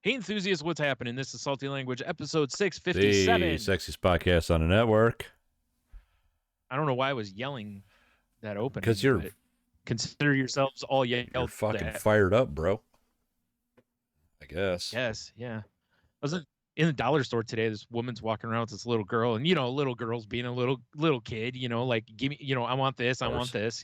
Hey, enthusiasts, what's happening? This is Salty Language, episode The 657. sexiest podcast on the network. I don't know why I was yelling that Because opening, you're but consider yourselves all you're yelled fucking at. fired up, bro. I guess. Yes, yeah. I was in the dollar store today. This woman's walking around with this little girl, and little girls being a little kid, like give me, I want this, Of I want course. this.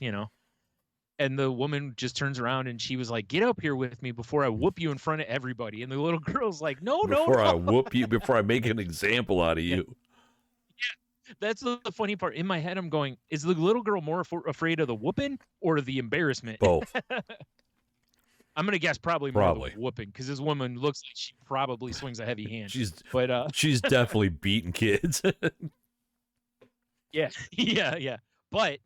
And the woman just turns around and she was like, "Get up here with me before I whoop you in front of everybody." And the little girl's like, "No, no, Before I no." whoop you, before I make an example out of Yeah. you. That's the funny part. In my head, I'm going, is the little girl more afraid of the whooping or the embarrassment? Both. I'm going to guess probably more Probably. the whooping because this woman looks like she probably swings a heavy hand. She's But she's definitely beating kids. yeah, yeah. But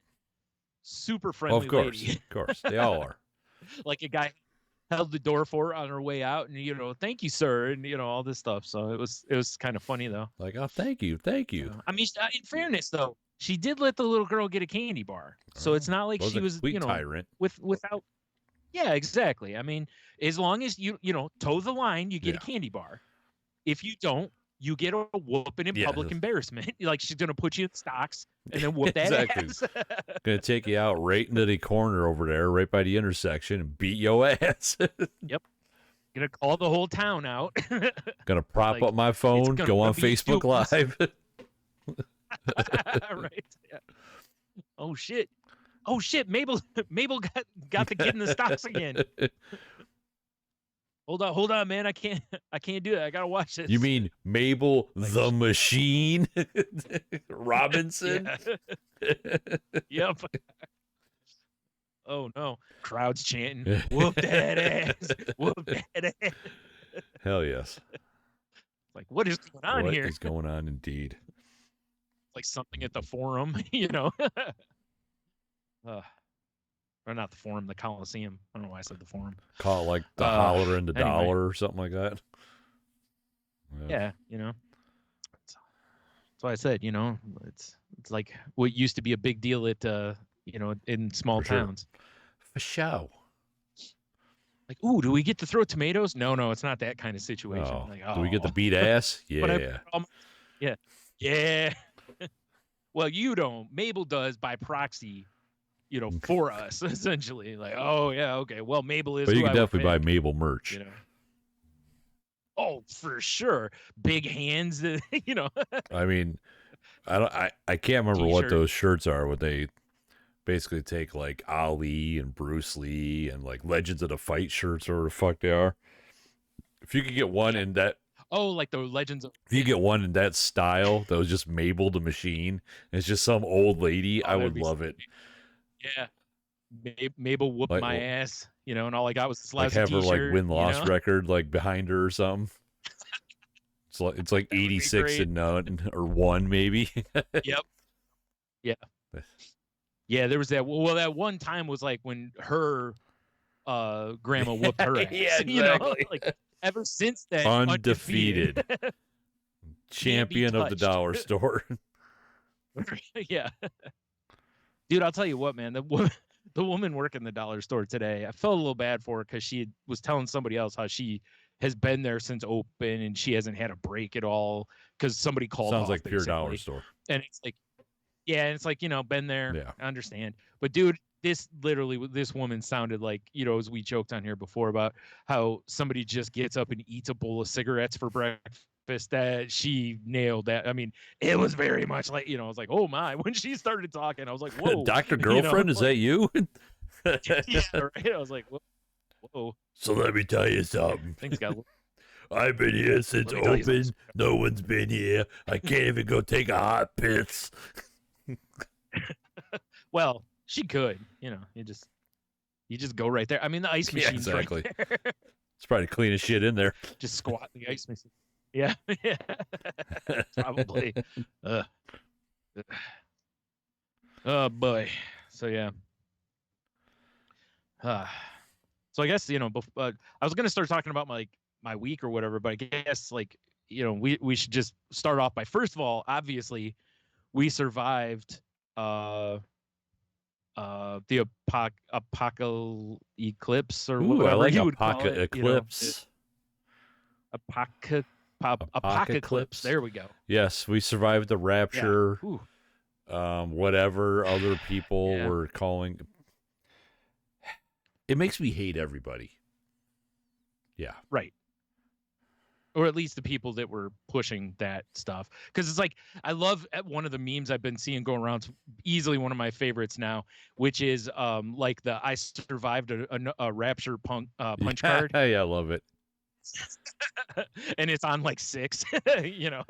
super friendly Of course. lady. Of course. They all are. Like a guy held the door for her on her way out and thank you, sir, and all this stuff. So it was kind of funny though. Like, oh, thank you. Thank you. I mean, in fairness though, she did let the little girl get a candy bar. So it's not like she was, complete tyrant. without. Yeah, exactly. I mean, as long as you toe the line, you get a candy bar. If you don't, you get a whooping in public embarrassment. Like she's gonna put you in stocks and then whoop that ass. Gonna take you out right into the corner over there, right by the intersection, and beat your ass. Yep. Gonna call the whole town out. Gonna prop up my phone, go on Facebook Live. Right. Yeah. Oh shit. Mabel got the kid in the stocks again. Hold on, man. I can't do it. I gotta watch this. You mean Mabel the Machine Robinson? Yep. Oh no. Crowds chanting, whoop that ass. Whoop that ass. Hell yes. Like, what is going on here? What is going on indeed? Like something at the forum, or not the forum, the Coliseum. I don't know why I said the forum. Call it like the holler and the dollar or something like that. Yeah, that's why I said, it's like what used to be a big deal at in small towns. For sure. Like, ooh, do we get to throw tomatoes? No, it's not that kind of situation. Oh. Like, Do we get to beat ass? Yeah. Yeah. Well, you don't. Mabel does by proxy, for us, essentially. Like, oh, yeah, okay. Well, Mabel is. But you can definitely buy Mabel merch. Oh, for sure. Big hands, I mean, I can't remember what those shirts are. What they basically take like Ali and Bruce Lee and like Legends of the Fight shirts or whatever the fuck they are. If you could get one in that. Oh, like the Legends of... If you get one in that style that was just Mabel the Machine, and it's just some old lady, I would love it. Yeah. Mabel whooped my ass, and all I got was this lousy have her t-shirt, like win-loss record like behind her or something. It's like 86 and none or 1 maybe. Yep. Yeah. Yeah, there was that. Well, that one time was like when her grandma whooped her ass. Yeah, exactly. Like ever since then, undefeated. Champion of the dollar store. Yeah. Dude, I'll tell you what, man. The woman working the dollar store today, I felt a little bad for her because she was telling somebody else how she has been there since open and she hasn't had a break at all because somebody called. Sounds like pure dollar store. And it's like, yeah, and it's like, been there. Yeah. I understand. But dude, this woman sounded like, as we joked on here before about how somebody just gets up and eats a bowl of cigarettes for breakfast. That she nailed that. I mean, it was very much like, I was like, oh my, when she started talking, I was like, whoa. Dr. Girlfriend, is that you? Yeah, right. I was like, whoa. So let me tell you something. I've been here since open. No one's been here. I can't even go take a hot piss. Well, she could. You just go right there. I mean, the ice machine's exactly. Right there. It's probably the cleanest shit in there. Just squat in the ice machine. Yeah. Probably. Oh boy. So yeah. So I guess I was gonna start talking about my week or whatever, but I guess we should just start off by, first of all, obviously we survived the Apoceclipse or whatever I like you would call it. Apoceclipse. Apoca- Apoceclipse. Apoceclipse. There we go. Yes, we survived the rapture. Whatever other people were calling. It makes me hate everybody. Yeah. Right. Or at least the people that were pushing that stuff. Because it's like, I love one of the memes I've been seeing going around, easily one of my favorites now, which is like the I survived a rapture punch card. Yeah, I love it. And it's on like 6, you know.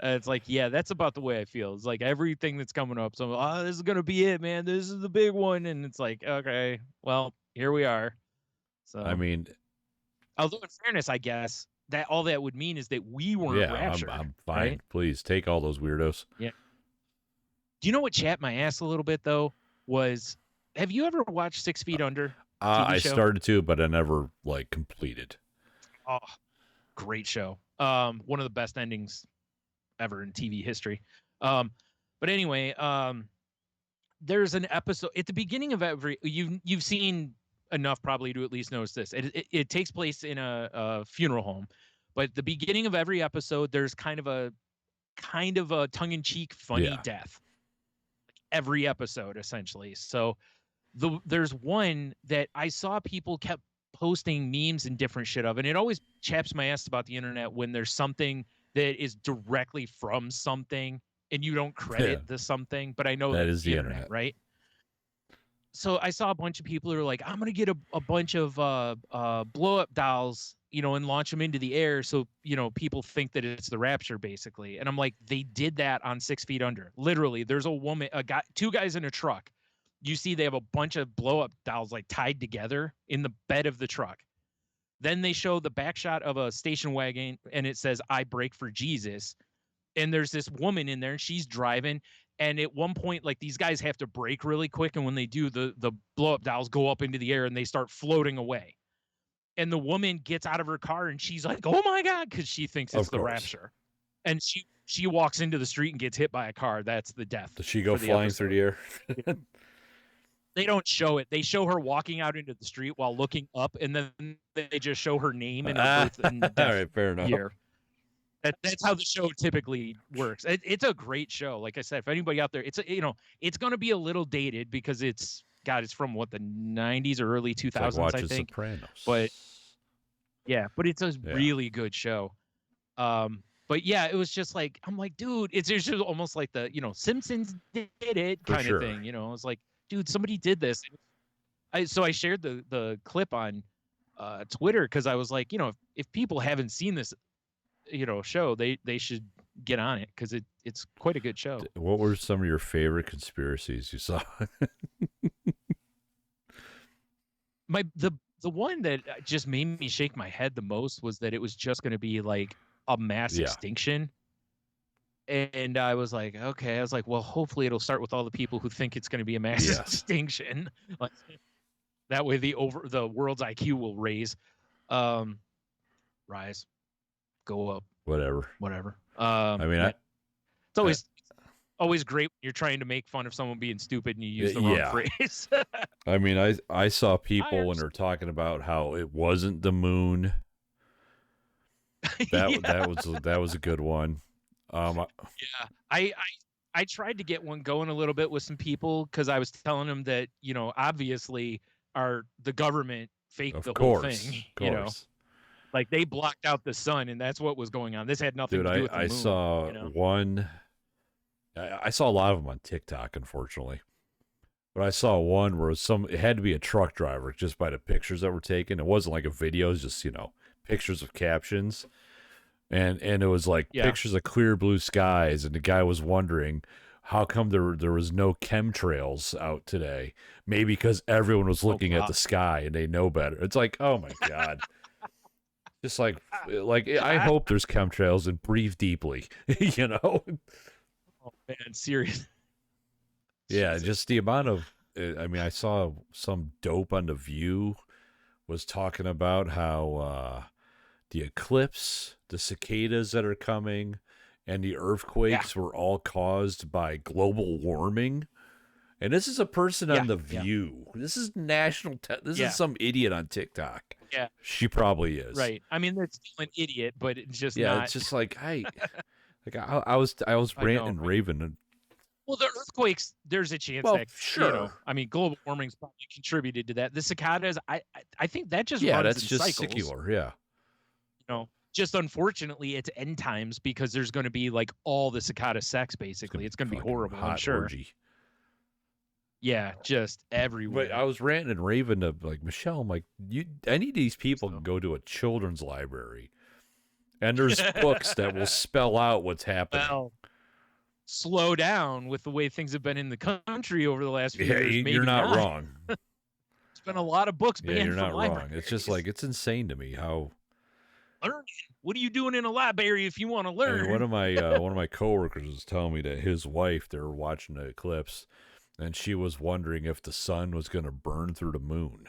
It's like, yeah, that's about the way I feel. It's like everything that's coming up. So, this is going to be it, man. This is the big one. And it's like, okay, well, here we are. So, I mean, although in fairness, I guess that all that would mean is that we weren't raptured. I'm fine. Right? Please take all those weirdos. Yeah. Do you know what chapped my ass a little bit though? Was, have you ever watched 6 Feet Under? I started to, but I never like completed. Oh, great show. One of the best endings ever in TV history. But anyway, there's an episode at the beginning of every, you've seen enough probably to at least notice this. It takes place in a funeral home, but at the beginning of every episode, there's kind of a tongue-in-cheek funny death. Every episode, essentially. So there's one that I saw people kept posting memes and different shit of, and it always chaps my ass about the internet when there's something that is directly from something and you don't credit the something, but I know that is the internet, right? So I saw a bunch of people who are like, I'm gonna get a bunch of blow up dolls, you know, and launch them into the air, so you know people think that it's the rapture, basically. And I'm like, they did that on 6 Feet Under. Literally, there's a guy, 2 guys in a truck. You see, they have a bunch of blow up dolls like tied together in the bed of the truck. Then they show the back shot of a station wagon, and it says, "I brake for Jesus." And there's this woman in there, and she's driving. And at one point, like, these guys have to brake really quick, and when they do, the blow up dolls go up into the air and they start floating away. And the woman gets out of her car and she's like, "Oh my God," because she thinks it's the rapture. And she walks into the street and gets hit by a car. That's the death. Does she go flying through the air? They don't show it. They show her walking out into the street while looking up, and then they just show her name and her birth and death all right, fair enough. year. That's how the show typically works. It's a great show. Like I said, if anybody out there, it's going to be a little dated because it's from what, the 90s or early 2000s, like I think. Sopranos. But it's a really good show. But yeah, it was just like, I'm like, dude, it's just almost like the, Simpsons did it kind of thing. I was like, dude, somebody did this. So I shared the clip on Twitter because I was like, if people haven't seen this, show, they should get on it because it's quite a good show. What were some of your favorite conspiracies you saw? The one that just made me shake my head the most was that it was just going to be like a mass extinction. And I was like, okay. I was like, well, hopefully it'll start with all the people who think it's going to be a mass extinction. Like, that way the world's IQ will rise, go up, whatever. I mean, it's always great when you're trying to make fun of someone being stupid and you use the wrong phrase. I mean, I saw people when they're talking about how it wasn't the moon. That was a good one. I tried to get one going a little bit with some people because I was telling them that obviously the government faked the whole thing. Like they blocked out the sun, and that's what was going on. This had nothing to do with the moon. I saw one. I saw a lot of them on TikTok, unfortunately. But I saw one where it had to be a truck driver just by the pictures that were taken. It wasn't like a video, it was just, pictures of captions. And it was like pictures of clear blue skies, and the guy was wondering how come there was no chemtrails out today. Maybe because everyone was looking at the sky and they know better. It's like, oh my God. Just like I hope there's chemtrails and breathe deeply, Oh man, serious. Yeah, Jesus. Just the amount of, I saw some dope on The View was talking about how the eclipse, the cicadas that are coming, and the earthquakes were all caused by global warming. And this is a person on The View. This is national. This is some idiot on TikTok. Yeah. She probably is. Right. I mean, that's still an idiot, but it's just Yeah, not. it's just like I was I know. ranting and raving. And, Well, the earthquakes, there's a chance well, that, sure. I mean, global warming's probably contributed to that. The cicadas, I think that just Yeah, runs that's in just cycles. secular. Yeah. Just unfortunately, it's end times because there's going to be like all the cicada sex. Basically, it's going to be horrible. I'm sure. Orgy. Yeah, just everywhere. But I was ranting and raving to like Michelle. I'm like, any of these people can go to a children's library, and there's books that will spell out what's happening. Well, slow down with the way things have been in the country over the last few years. Maybe You're not wrong. There's been a lot of books banned you're from not libraries. wrong. It's just like, it's insane to me how. Learning. What are you doing in a library if you want to learn? And one of my coworkers was telling me that his wife, they were watching the eclipse, and she was wondering if the sun was going to burn through the moon.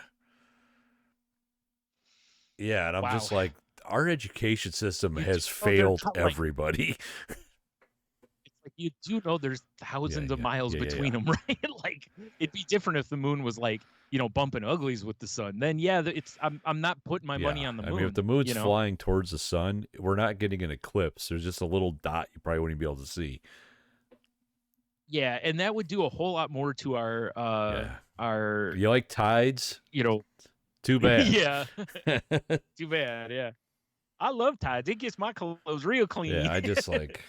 Yeah, and I'm just like, our education system has failed everybody. It's like, you do know there's thousands of miles between them, right? Like, it'd be different if the moon was like, bumping uglies with the sun. Then I'm not putting my money on the moon. I mean, if the moon's flying towards the sun, we're not getting an eclipse. There's just a little dot you probably wouldn't be able to see. Yeah, and that would do a whole lot more to our. You like tides? Too bad. Yeah. Too bad. Yeah. I love tides. It gets my clothes real clean. Yeah, I just like.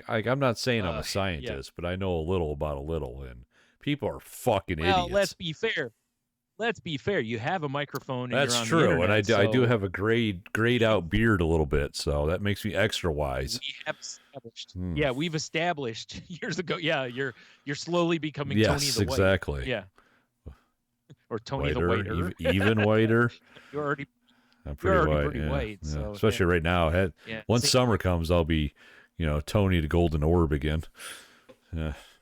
I'm not saying I'm a scientist, but I know a little about a little, and people are fucking idiots. Well, let's be fair. You have a microphone. And That's you're on true, the internet, and I do have a grayed out beard a little bit, so that makes me extra wise. We have established. Yeah, we've established years ago. Yeah, you're slowly becoming Tony the White. Exactly. Yeah. Or Tony the Whiter. Even whiter. I'm pretty white. Yeah. So, especially right now. Once summer comes, I'll be, Tony the Golden Orb again.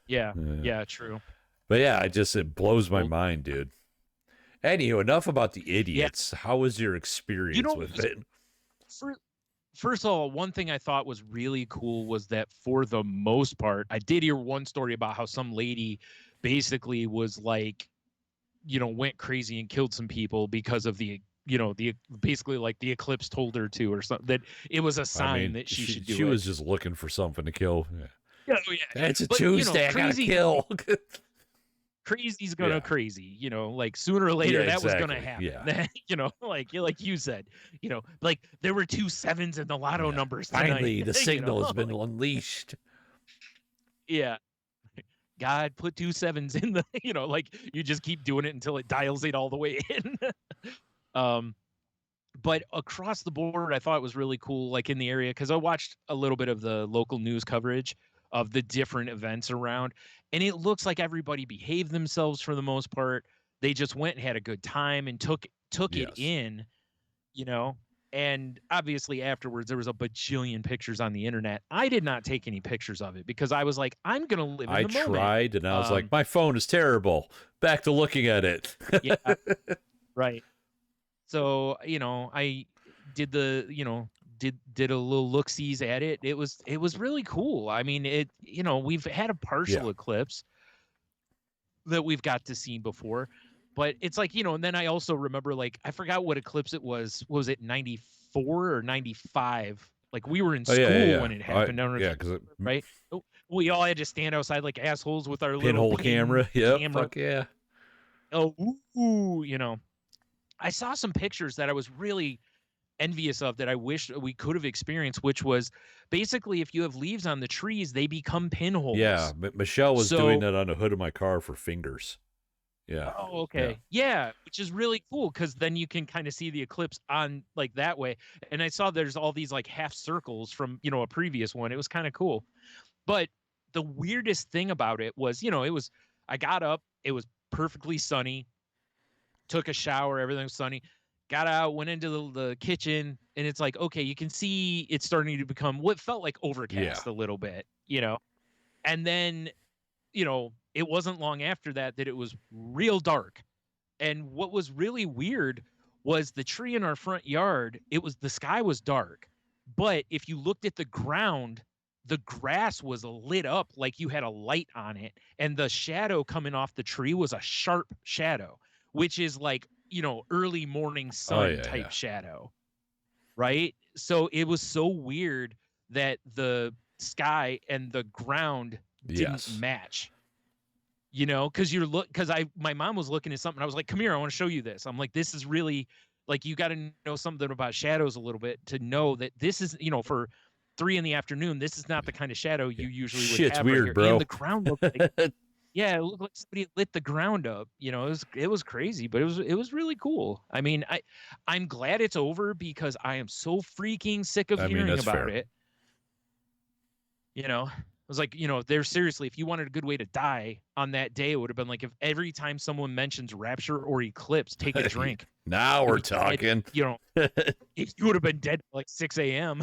Yeah, true. But yeah, it blows my mind, dude. Anywho, enough about the idiots. Yeah. How was your experience with it? First of all, one thing I thought was really cool was that for the most part, I did hear one story about how some lady basically was like, went crazy and killed some people because of the basically like the eclipse told her to, or something, that it was a sign that she should do it. She was just looking for something to kill. Yeah. It's a Tuesday. I gotta kill. Crazy's gonna crazy, like sooner or later that was gonna happen. Yeah. like you said, like there were 2 7s in the lotto numbers tonight. Finally, the signal has been unleashed. Yeah. God put 2 7s in the, like you just keep doing it until it dials it all the way in. But across the board, I thought it was really cool, like in the area, because I watched a little bit of the local news coverage of the different events around, and it looks like everybody behaved themselves for the most part. They just went and had a good time and took it in, and obviously afterwards there was a bajillion pictures on the internet. I did not take any pictures of it because I was like, I'm going to live in the moment. I tried, and I was like, my phone is terrible. Back to looking at it. Yeah, right. So, I did did a little look-sees at it. It was really cool. I mean, we've had a partial eclipse that we've got to see before, but it's like, and then I also remember, like, I forgot what eclipse it was. Was it 94 or 95? Like, we were in school when it happened. Right? We all had to stand outside like assholes with our pinhole little camera. Yep. Fuck yeah. Oh, ooh, I saw some pictures that I was really envious of that I wish we could have experienced, which was basically if you have leaves on the trees, they become pinholes. Yeah, Michelle was doing that on the hood of my car for fingers. Yeah. Oh, okay. Yeah, which is really cool because then you can kind of see the eclipse on like that way. And I saw there's all these like half circles from, a previous one. It was kind of cool. But the weirdest thing about it was, I got up, it was perfectly sunny, took a shower, everything was sunny, got out, went into the kitchen, and it's like, okay, you can see it's starting to become what felt like overcast a little bit, and then, it wasn't long after that it was real dark. And what was really weird was the tree in our front yard, the sky was dark, but if you looked at the ground, the grass was lit up like you had a light on it, and the shadow coming off the tree was a sharp shadow, which is like, early morning Oh, sun yeah, type yeah. shadow, right? So it was so weird that the sky and the ground didn't Yes. match. Because my mom was looking at something. I was like, "Come here, I want to show you this." I'm like, "This is really like you got to know something about shadows a little bit to know that this is for 3 in the afternoon. This is not the kind of shadow Yeah. you usually would Shit's have right weird, here." And bro. the ground looked like yeah, it looked like somebody lit the ground up. It was crazy, but it was really cool. I mean, I'm glad it's over because I am so freaking sick of I mean, hearing that's about fair. it. I was like, there's seriously, if you wanted a good way to die on that day, it would have been like if every time someone mentions rapture or eclipse, take a drink. Now we're You'd be dead, talking. if you would have been dead like 6 a.m.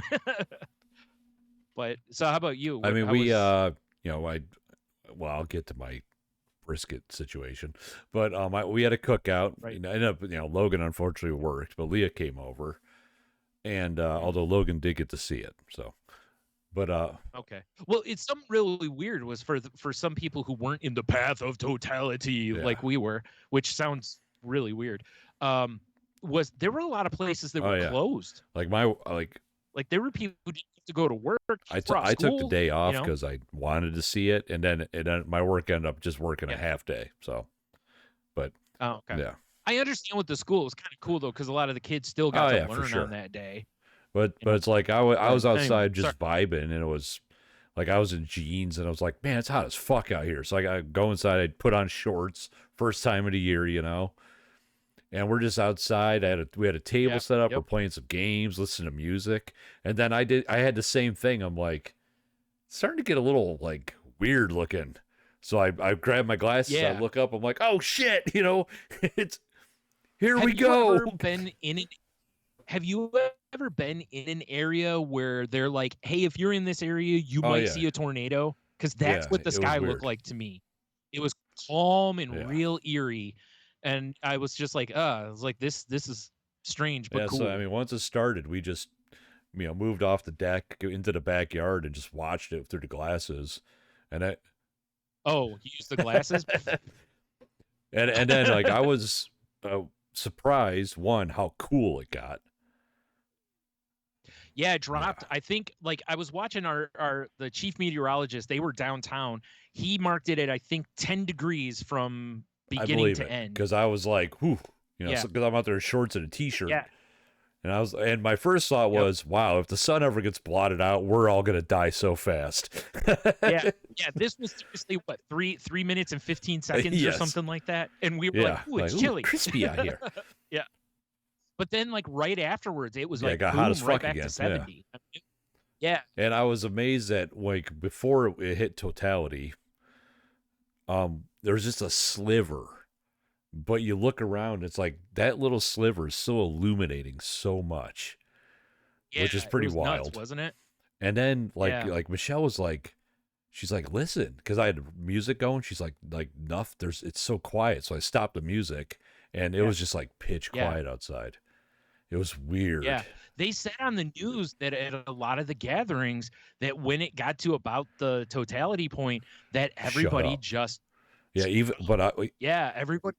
But so how about you? I mean, How we, was I'll get to my brisket situation, but we had a cookout. right? Ended up, Logan unfortunately worked, but Leah came over, and although Logan did get to see it, so. But Okay. Well, it's something really weird was for some people who weren't in the path of totality Yeah. like we were, which sounds really weird. Was there were a lot of places that Oh, were yeah. closed. Like There were people who didn't have to go to work. I I took the day off because I wanted to see it, and then my work ended up just working a half day. So, but Oh, okay. yeah. I understand with the school. It was kind of cool though because a lot of the kids still got to learn on that day. But it's like I was outside anyway, just vibing, and it was like I was in jeans, and I was like, man, it's hot as fuck out here. So I got to go inside. I'd put on shorts, first time of the year, and we're just outside. We had a table set up. We're playing some games, listening to music, and then I had the same thing. I'm like, it's starting to get a little like weird looking. So I grabbed my glasses. I look up. I'm like, oh shit, it's here we go. Have you ever been in an area where they're like, hey, if you're in this area, you might see a tornado? Because that's what the sky looked like to me. It was calm and real eerie. And I was just like, I was like, this is strange, but cool. So, I mean, once it started, we just, moved off the deck into the backyard and just watched it through the glasses. And you used the glasses? and then, like, I was surprised, one, how cool it got. Yeah, it dropped. I think like I was watching the chief meteorologist. They were downtown. He marked it at I think 10 degrees from beginning to end. Because I was like, whew, because I'm out there in shorts and a t-shirt. Yeah. And my first thought was, wow, if the sun ever gets blotted out, we're all gonna die so fast. Yeah. This was seriously what 3 minutes and 15 seconds or something like that, and we were like, ooh, it's chilly, crispy out here. Yeah. But then, like right afterwards, it was like it got hot as fuck right back again. to 70. Yeah. And I was amazed that like before it hit totality, there was just a sliver. But you look around, it's like that little sliver is still illuminating so much, which is pretty wild, nuts, wasn't it? And then like Michelle was like, she's like, listen, because I had music going. She's like enough. It's so quiet, so I stopped the music, and it was just like pitch quiet outside. It was weird. Yeah, they said on the news that at a lot of the gatherings that when it got to about the totality point, that everybody just everybody.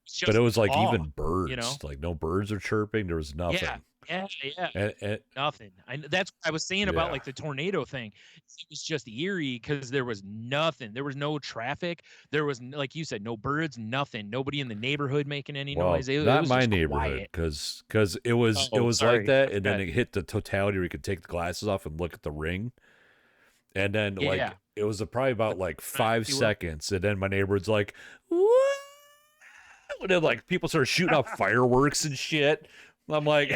Just but it was like even birds, like no birds are chirping. There was nothing. Yeah. And nothing. That's what I was saying about like the tornado thing. It was just eerie because there was nothing. There was no traffic. There was, like you said, no birds, nothing. Nobody in the neighborhood making any noise. It not was my just neighborhood, because it was like that, and then it hit the totality where you could take the glasses off and look at the ring, and then like it was probably about like 5 seconds, and then my neighborhood's like, what? And then like people started shooting off fireworks and shit. I'm like,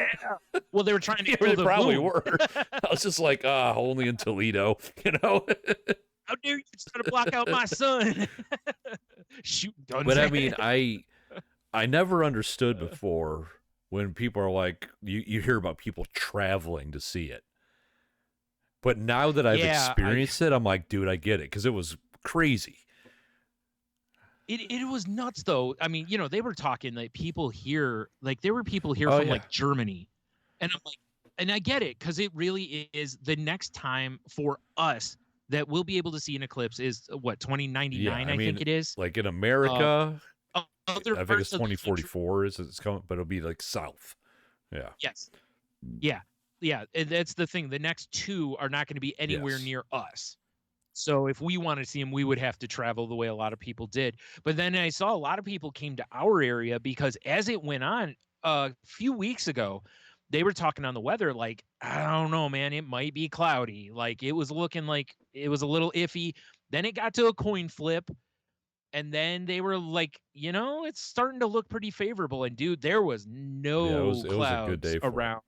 well, they were trying to. They probably were. I was just like, only in Toledo, How dare you try to block out my sun? Shooting guns. But I mean, I never understood before when people are like, you hear about people traveling to see it. But now that I've experienced it, I'm like, dude, I get it, because it was crazy. It was nuts though. I mean, they were talking like people here, like there were people here from like Germany, and I'm like, and I get it, because it really is the next time for us that we'll be able to see an eclipse is what 2099. I think it is. Like in America, other I think it's parts of the country. 2044 is it's coming, but it'll be like south. Yeah. Yes. Yeah. Yeah. And that's the thing. The next two are not going to be anywhere Yes. near us. So if we want to see them, we would have to travel the way a lot of people did. But then I saw a lot of people came to our area because as it went on a few weeks ago, they were talking on the weather like, I don't know, man, it might be cloudy. Like it was looking like it was a little iffy. Then it got to a coin flip. And then they were like, it's starting to look pretty favorable. And dude, there was no it was a good clouds day for around.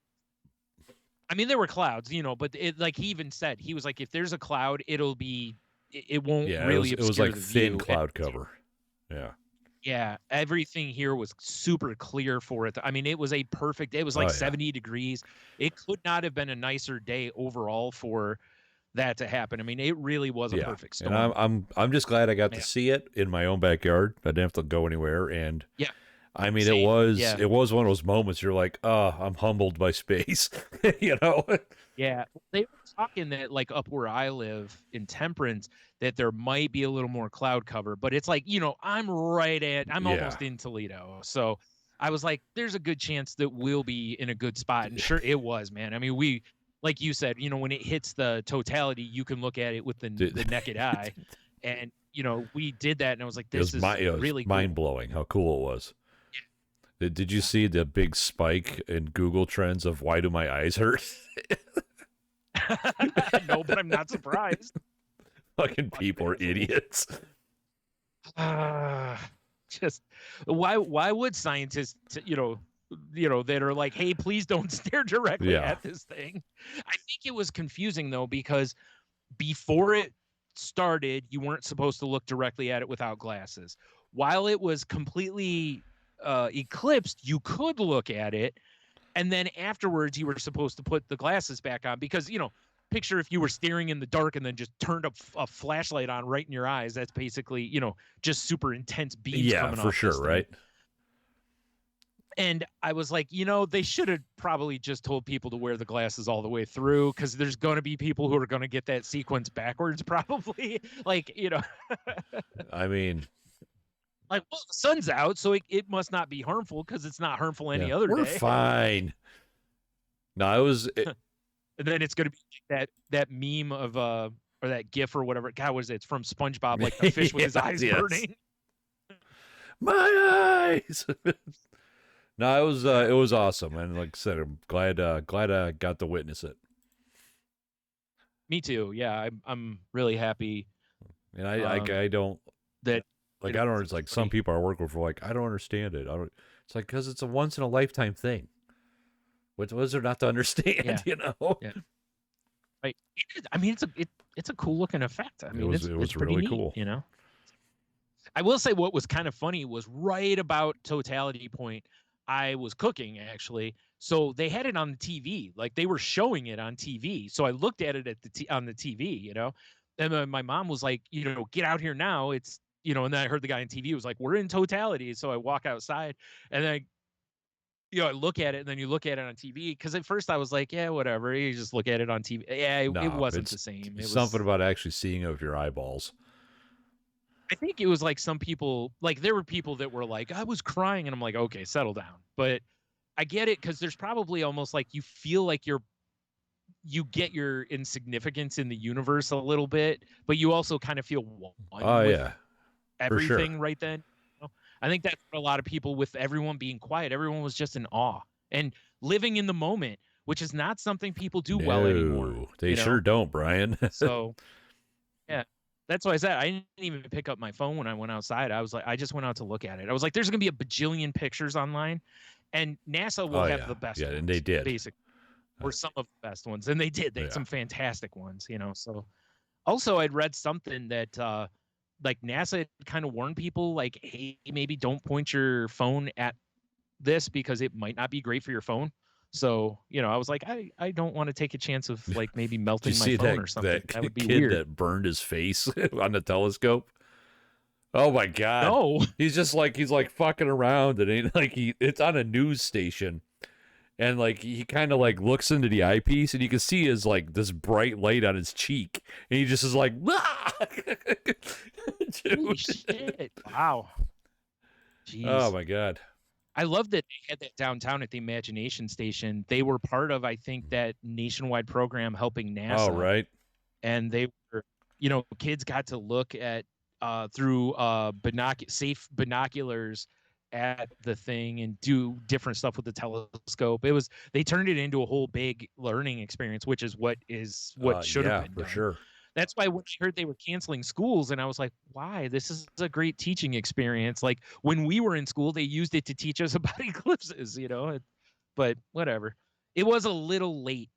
I mean, there were clouds, but it, like he even said, he was like, if there's a cloud, it won't really it was like thin view. cloud cover. Yeah. Yeah, everything here was super clear for it. I mean, it was it was like 70 degrees. It could not have been a nicer day overall for that to happen. I mean, it really was a perfect storm. And I'm just glad I got to see it in my own backyard. I didn't have to go anywhere. And yeah, I mean, it was one of those moments you're like, oh, I'm humbled by space, Yeah, they were talking that like up where I live in Temperance, that there might be a little more cloud cover, but it's like, I'm almost in Toledo. So I was like, there's a good chance that we'll be in a good spot. And sure it was, man. I mean, like you said, when it hits the totality, you can look at it with the naked eye. And, we did that and I was like, this is really mind blowing how cool it was. Yeah. Did you see the big spike in Google Trends of why do my eyes hurt? No, but I'm not surprised. Fucking people are idiots. Just why would scientists, that are like, hey, please don't stare directly at this thing. I think it was confusing though, because before it started, you weren't supposed to look directly at it without glasses. While it was completely eclipsed, you could look at it. And then afterwards, you were supposed to put the glasses back on because, picture if you were staring in the dark and then just turned a flashlight on right in your eyes. That's basically, just super intense beams coming off. Yeah, for sure, right? And I was like, they should have probably just told people to wear the glasses all the way through because there's going to be people who are going to get that sequence backwards probably. Like, I mean... Like, well, the sun's out, so it must not be harmful because it's not harmful any other day. We're fine. No, it was... And then it's going to be that meme of, or that GIF or whatever. God, what is it? It's from SpongeBob, like the fish with his eyes burning. My eyes! No, it was awesome. And like I said, I'm glad I got to witness it. Me too. Yeah, I'm really happy. And I don't... That... Like, I don't, it's like some people I work with are like, I don't understand it. It's like, because it's a once in a lifetime thing. What was there not to understand, Yeah. Right. I mean, it's a cool looking effect. I mean, it was pretty really neat, cool. I will say what was kind of funny was right about totality point, I was cooking actually. So they had it on the TV, like they were showing it on TV. So I looked at it on the TV, and then my mom was like, get out here now. It's, and then I heard the guy on TV was like, we're in totality. So I walk outside and then, I look at it and then you look at it on TV. Cause at first I was like, yeah, whatever. You just look at it on TV. Yeah, it wasn't the same. It was something about actually seeing it with your eyeballs. I think it was like some people, like there were people that were like, I was crying. And I'm like, okay, settle down. But I get it. Cause there's probably almost like you feel like you get your insignificance in the universe a little bit, but you also kind of feel one with everything right then. I think that's what a lot of people, with everyone being quiet, everyone was just in awe and living in the moment, which is not something people do well anymore. They sure don't, Bryan. So yeah, that's why I said I didn't even pick up my phone when I went outside. I was like, I just went out to look at it. I was like, there's going to be a bajillion pictures online and NASA will have the best ones. And they did. Basically. Or some of the best ones. And they did. They had some fantastic ones, So also I'd read something that like NASA kind of warned people like, hey, maybe don't point your phone at this because it might not be great for your phone. So, I was like, I don't want to take a chance of like maybe melting my phone or something. That would be kid weird. That burned his face on the telescope. Oh my God. No. He's like fucking around and it's on a news station. And like he kind of like looks into the eyepiece, and you can see his like this bright light on his cheek, and he just is like, ah! Holy shit! Wow. Jeez. Oh my God. I love that they had that downtown at the Imagination Station. They were part of, I think, that nationwide program helping NASA. Oh, right. And they were, kids got to look at through safe binoculars at the thing and do different stuff with the telescope. They turned it into a whole big learning experience, which is what should have been for done. sure. That's why when I heard they were canceling schools, and I was like, why? This is a great teaching experience. Like when we were in school, they used it to teach us about eclipses, but whatever. It was a little late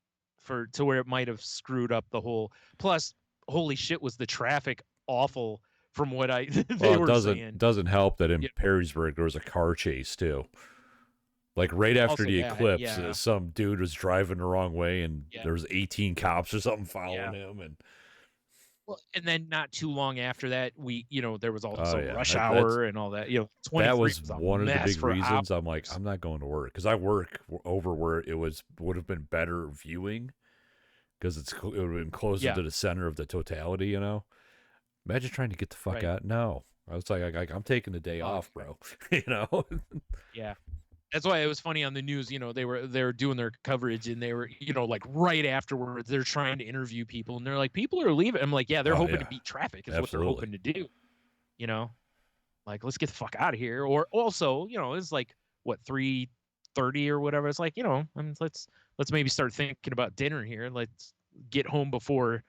to where it might have screwed up the whole. Plus, holy shit, was the traffic awful from what they were saying. Doesn't help that in Perrysburg there was a car chase too. Like right after the eclipse, some dude was driving the wrong way, and there was 18 cops or something following him, and then not too long after that, there was also rush hour and all that. That was one of the big reasons I'm like, I'm not going to work, because I work over where it would have been better viewing, because it would have been closer to the center of the totality. Imagine trying to get the fuck out. No, I was like, I'm taking the day off, bro. Yeah. That's why it was funny on the news. They were doing their coverage, and they were, like right afterwards, they're trying to interview people, and they're like, people are leaving. I'm like, yeah, they're hoping to beat traffic is what they're hoping to do. Like, let's get the fuck out of here. Or also, it's like what, 3:30 or whatever. It's like, I mean, let's maybe start thinking about dinner here. Let's get home before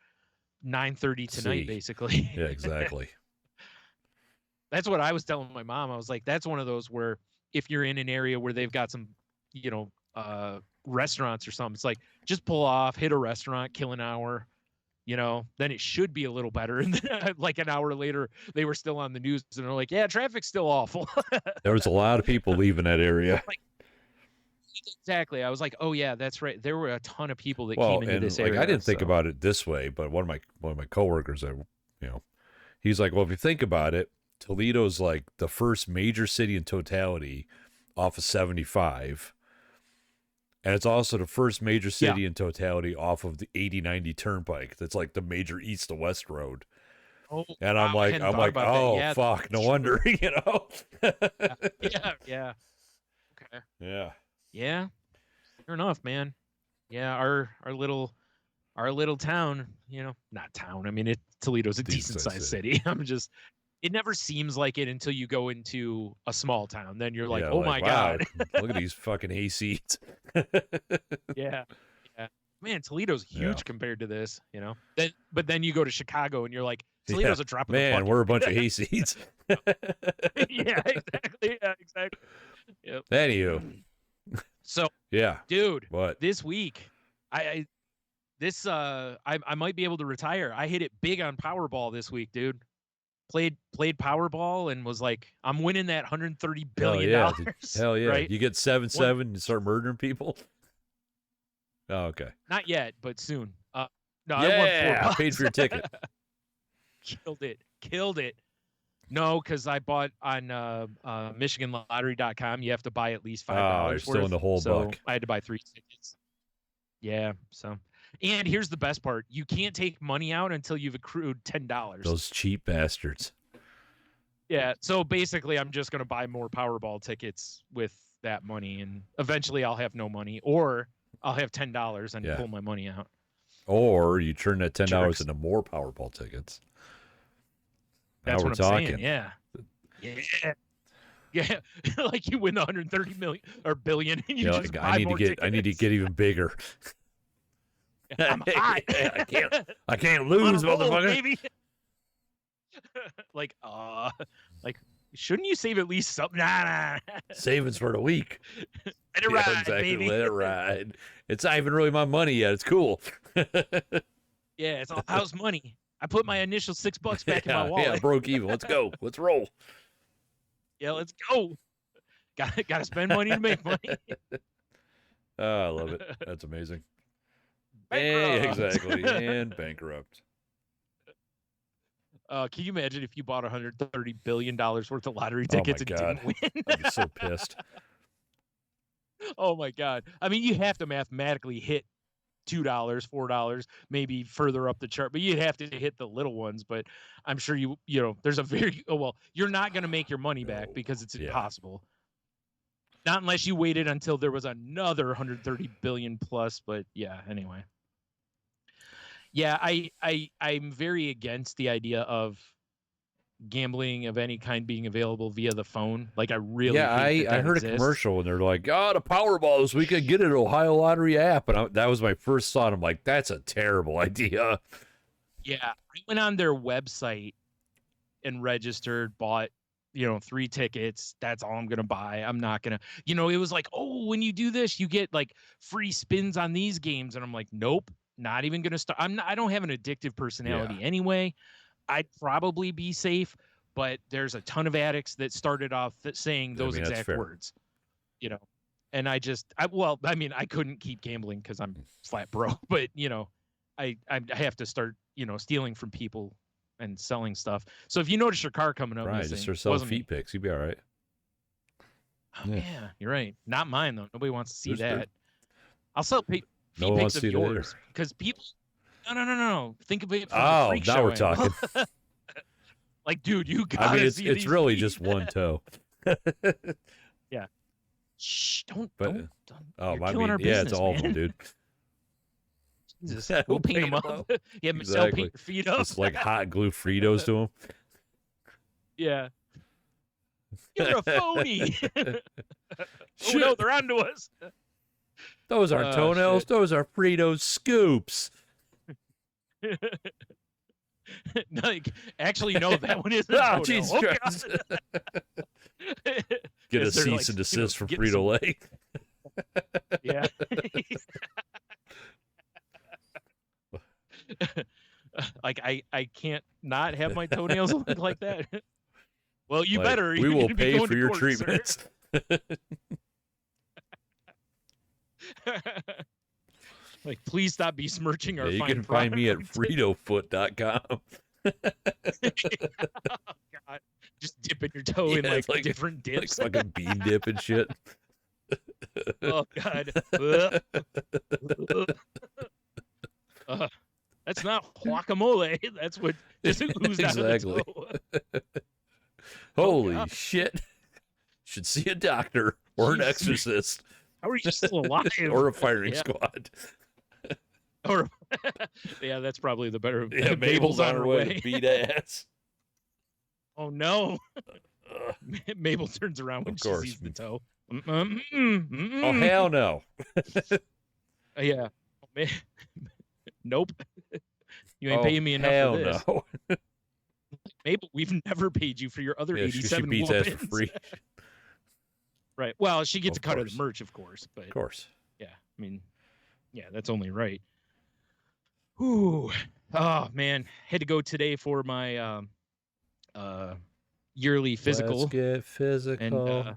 9:30 tonight, basically. Yeah, exactly. That's what I was telling my mom. I was like, that's one of those where if you're in an area where they've got some, restaurants or something, it's like, just pull off, hit a restaurant, kill an hour, then it should be a little better. And then like an hour later, they were still on the news, and they're like, yeah, traffic's still awful. There was a lot of people leaving that area. Exactly. I was like, oh yeah, that's right. There were a ton of people that came into this area. I didn't think about it this way, but one of my coworkers, he's like, well, if you think about it, Toledo's like the first major city in totality off of 75. And it's also the first major city in totality off of the 80-90 turnpike. That's like the major east to west road. Oh, and I'm like, oh, fuck, no wonder, Yeah. Okay. Yeah. Yeah. Fair enough, man. Yeah, our little town, not town. I mean, Toledo's a decent sized city. It never seems like it until you go into a small town. Then you're like, oh my God. Look at these fucking hayseeds. Yeah. Man, Toledo's huge compared to this, But then you go to Chicago and you're like, Toledo's a drop in the bucket. Man, we're a bunch of hayseeds. Yeah, exactly. Yeah, exactly. Yep. Anywho. So, yeah, dude, what this week, I might be able to retire. I hit it big on Powerball this week, dude. Played Powerball and was like, I'm winning that $130 billion. Hell yeah. Right? You get 7-7 and start murdering people? Oh, okay. Not yet, but soon. No, I won $4. I paid for your ticket. Killed it. No, because I bought on MichiganLottery.com. You have to buy at least $5 you're still in the whole buck. I had to buy 3 tickets. Yeah, so. And here's the best part. You can't take money out until you've accrued $10. Those cheap bastards. Yeah, so basically I'm just going to buy more Powerball tickets with that money, and eventually I'll have no money, or I'll have $10 and pull my money out. Or you turn that $10 into more Powerball tickets. That's what I'm saying. Yeah. Like you win the 130 million or billion, and you just buy more tickets. I need to get even bigger. I'm hot. I can't lose, motherfucker. Baby. like shouldn't you save at least something? Nah. Savings for the week. Let it ride, baby. Let it ride. It's not even really my money yet. It's cool. Yeah, it's all house money. I put my initial $6 back in my wallet. Yeah, broke even. Let's go. Let's roll. Yeah, let's go. Got to spend money to make money. Oh, I love it. That's amazing. Bankrupt. Exactly. And bankrupt. Can you imagine if you bought $130 billion worth of lottery tickets and didn't win? I'd be so pissed. Oh my God. I mean, you have to mathematically hit $2, $4, maybe further up the chart, but you'd have to hit the little ones. But I'm sure there's a very, you're not going to make your money back because it's impossible. Not unless you waited until there was another 130 billion plus, but yeah, anyway. Yeah, I'm very against the idea of gambling of any kind being available via the phone. Like, I really hate that I heard exists. a commercial and they're like, the Powerball this weekend, get an Ohio Lottery app. And that was my first thought. I'm like, that's a terrible idea. Yeah, I went on their website and registered, bought 3 tickets. That's all I'm gonna buy. I'm not gonna, it was like, oh, when you do this, you get like free spins on these games, and I'm like, nope, not even gonna start. I don't have an addictive personality anyway. I'd probably be safe, but there's a ton of addicts that started off saying those exact words, and I couldn't keep gambling because I'm flat broke, but I have to start stealing from people and selling stuff. So if you notice your car coming up, right, just start selling feet pics, you'd be all right. Oh, yeah, you're right. Not mine though. Nobody wants to see that. I'll sell feet pics of yours because people. No. Think of it from the freak show now we're talking. Like, dude, you gotta see it's really just one toe. Yeah. Shh, don't. Oh, it's all of them, dude. Jesus, we'll paint them up. Yeah, Michelle, paint your feet up. Just like hot glue Fritos to them. Yeah. You're a phony. Oh no, they're onto us. Those aren't toenails. Shit. Those are Fritos scoops. Actually, no, that one isn't. Oh, Jesus Christ. Get a cease and desist from Frito-Lay. Yeah. Like, I can't not have my toenails look like that. Well, you better. We will pay for your treatments. Like, please stop besmirching our fine product. You can find me at FritoFoot.com. Oh, God. Just dipping your toe in like different dips. Like fucking bean dip and shit. Oh, God. That's not guacamole. That's what just oozed out of the toe. Holy shit. Should see a doctor or an exorcist. How are you still alive? Or a firing squad. Or yeah, that's probably the better. Yeah, Mabel's on her way to beat ass. Oh no! Mabel turns around when she sees the toe. Oh hell no! Yeah, nope. You ain't paying me enough for this. No. Mabel, we've never paid you for your other 87 she beats ass for free. Right. Well, she gets a cut of the merch, of course. But of course. Yeah. I mean, yeah, that's only right. Ooh. Oh man, had to go today for my yearly physical. Let's get physical. And,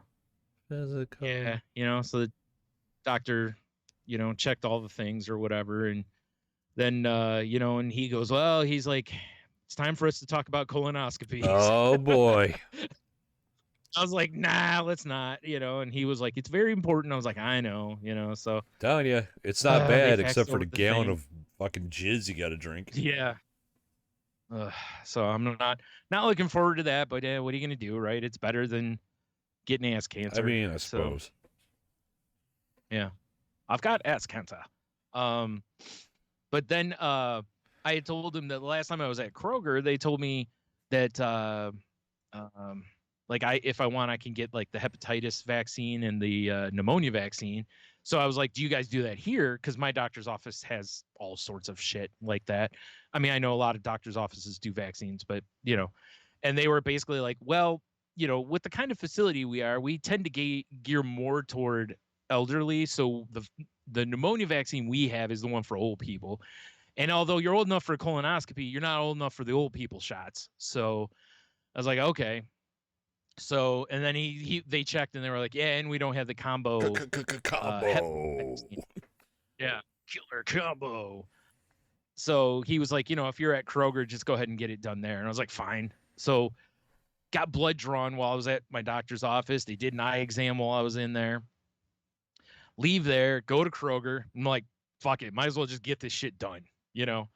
physical. Yeah, so the doctor, checked all the things or whatever, and then and he goes, well, he's like, it's time for us to talk about colonoscopies. Oh boy. I was like, nah, let's not, and he was like, it's very important. I was like, I know, so. Telling you, it's not bad except for the gallon of fucking jizz you got to drink. Yeah. So I'm not looking forward to that, but what are you going to do, right? It's better than getting ass cancer. I mean, I suppose. So, yeah. I've got ass cancer. But then I had told him that the last time I was at Kroger, they told me that if I want, I can get like the hepatitis vaccine and the pneumonia vaccine. So I was like, do you guys do that here? Because my doctor's office has all sorts of shit like that. I mean, I know a lot of doctors' offices do vaccines, but, and they were basically like, well, with the kind of facility we are, we tend to gear more toward elderly. So the pneumonia vaccine we have is the one for old people. And although you're old enough for a colonoscopy, you're not old enough for the old people shots. So I was like, okay. So, and then they checked and they were like, yeah, and we don't have the combo. Combo. Yeah, killer combo. So he was like, if you're at Kroger, just go ahead and get it done there. And I was like, fine. So got blood drawn while I was at my doctor's office. They did an eye exam while I was in there. Leave there, go to Kroger. I'm like, fuck it, might as well just get this shit done, you know.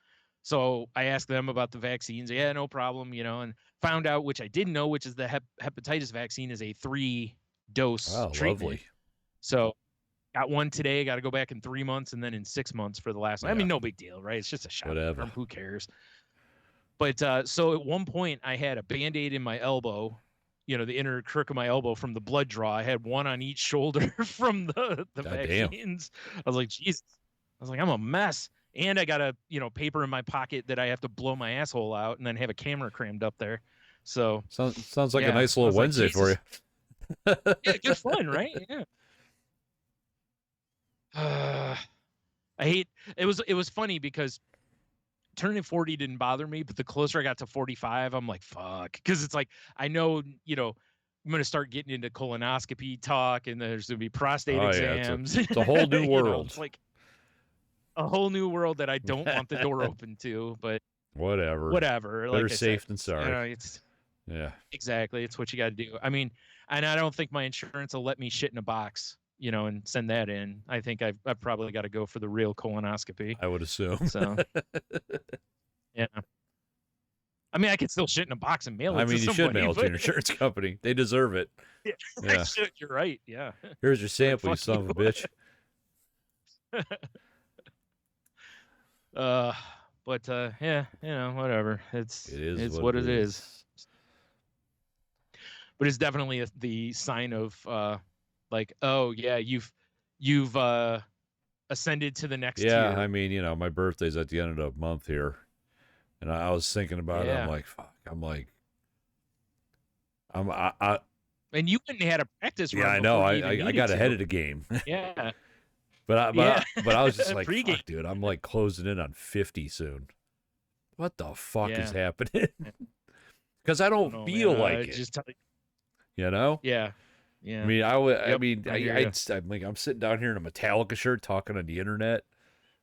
So I asked them about the vaccines. Yeah, no problem, you know, and found out, which I didn't know, which is the hepatitis vaccine is a 3-dose treatment. Lovely. So got one today, got to go back in 3 months, and then in 6 months for the last. I mean, no big deal, right? It's just a shot. Whatever. Who cares? But so at one point I had a Band-Aid in my elbow, you know, the inner crook of my elbow from the blood draw. I had one on each shoulder from the vaccines. Damn. I was like, Jesus. I was like, I'm a mess. And I got a, you know, paper in my pocket that I have to blow my asshole out and then have a camera crammed up there. So sounds like a nice little Wednesday for you. Yeah, good fun, right? Yeah. I hate it was funny because turning 40 didn't bother me, but the closer I got to 45, I'm like, fuck. Because it's like, I know, you know, I'm going to start getting into colonoscopy talk, and there's going to be prostate exams. It's a whole new world. Know, it's like a whole new world that I don't want the door open to, but whatever. Better like safe than sorry. You know, it's, yeah, exactly. It's what you got to do. I mean, and I don't think my insurance will let me shit in a box, you know, and send that in. I think I've probably got to go for the real colonoscopy. I would assume. So, yeah. I mean, I could still shit in a box and mail it to somebody. I mean, you should mail it to your insurance company. They deserve it. Yeah. You're right. Yeah. Here's your sample, you son of a bitch. But yeah, you know, whatever. It's what it is. But it's definitely the sign of like, oh yeah, you've ascended to the next tier. Yeah, I mean, you know, my birthday's at the end of the month here, and I was thinking about it. I'm like, fuck. And you wouldn't have had a practice run. Yeah, I know. I got ahead of the game. Yeah. But I was just like, fuck, dude, I'm like closing in on 50 soon. What the fuck is happening? Because I don't feel like it. Just you know? Yeah. Yeah. I mean, I'm sitting down here in a Metallica shirt talking on the internet.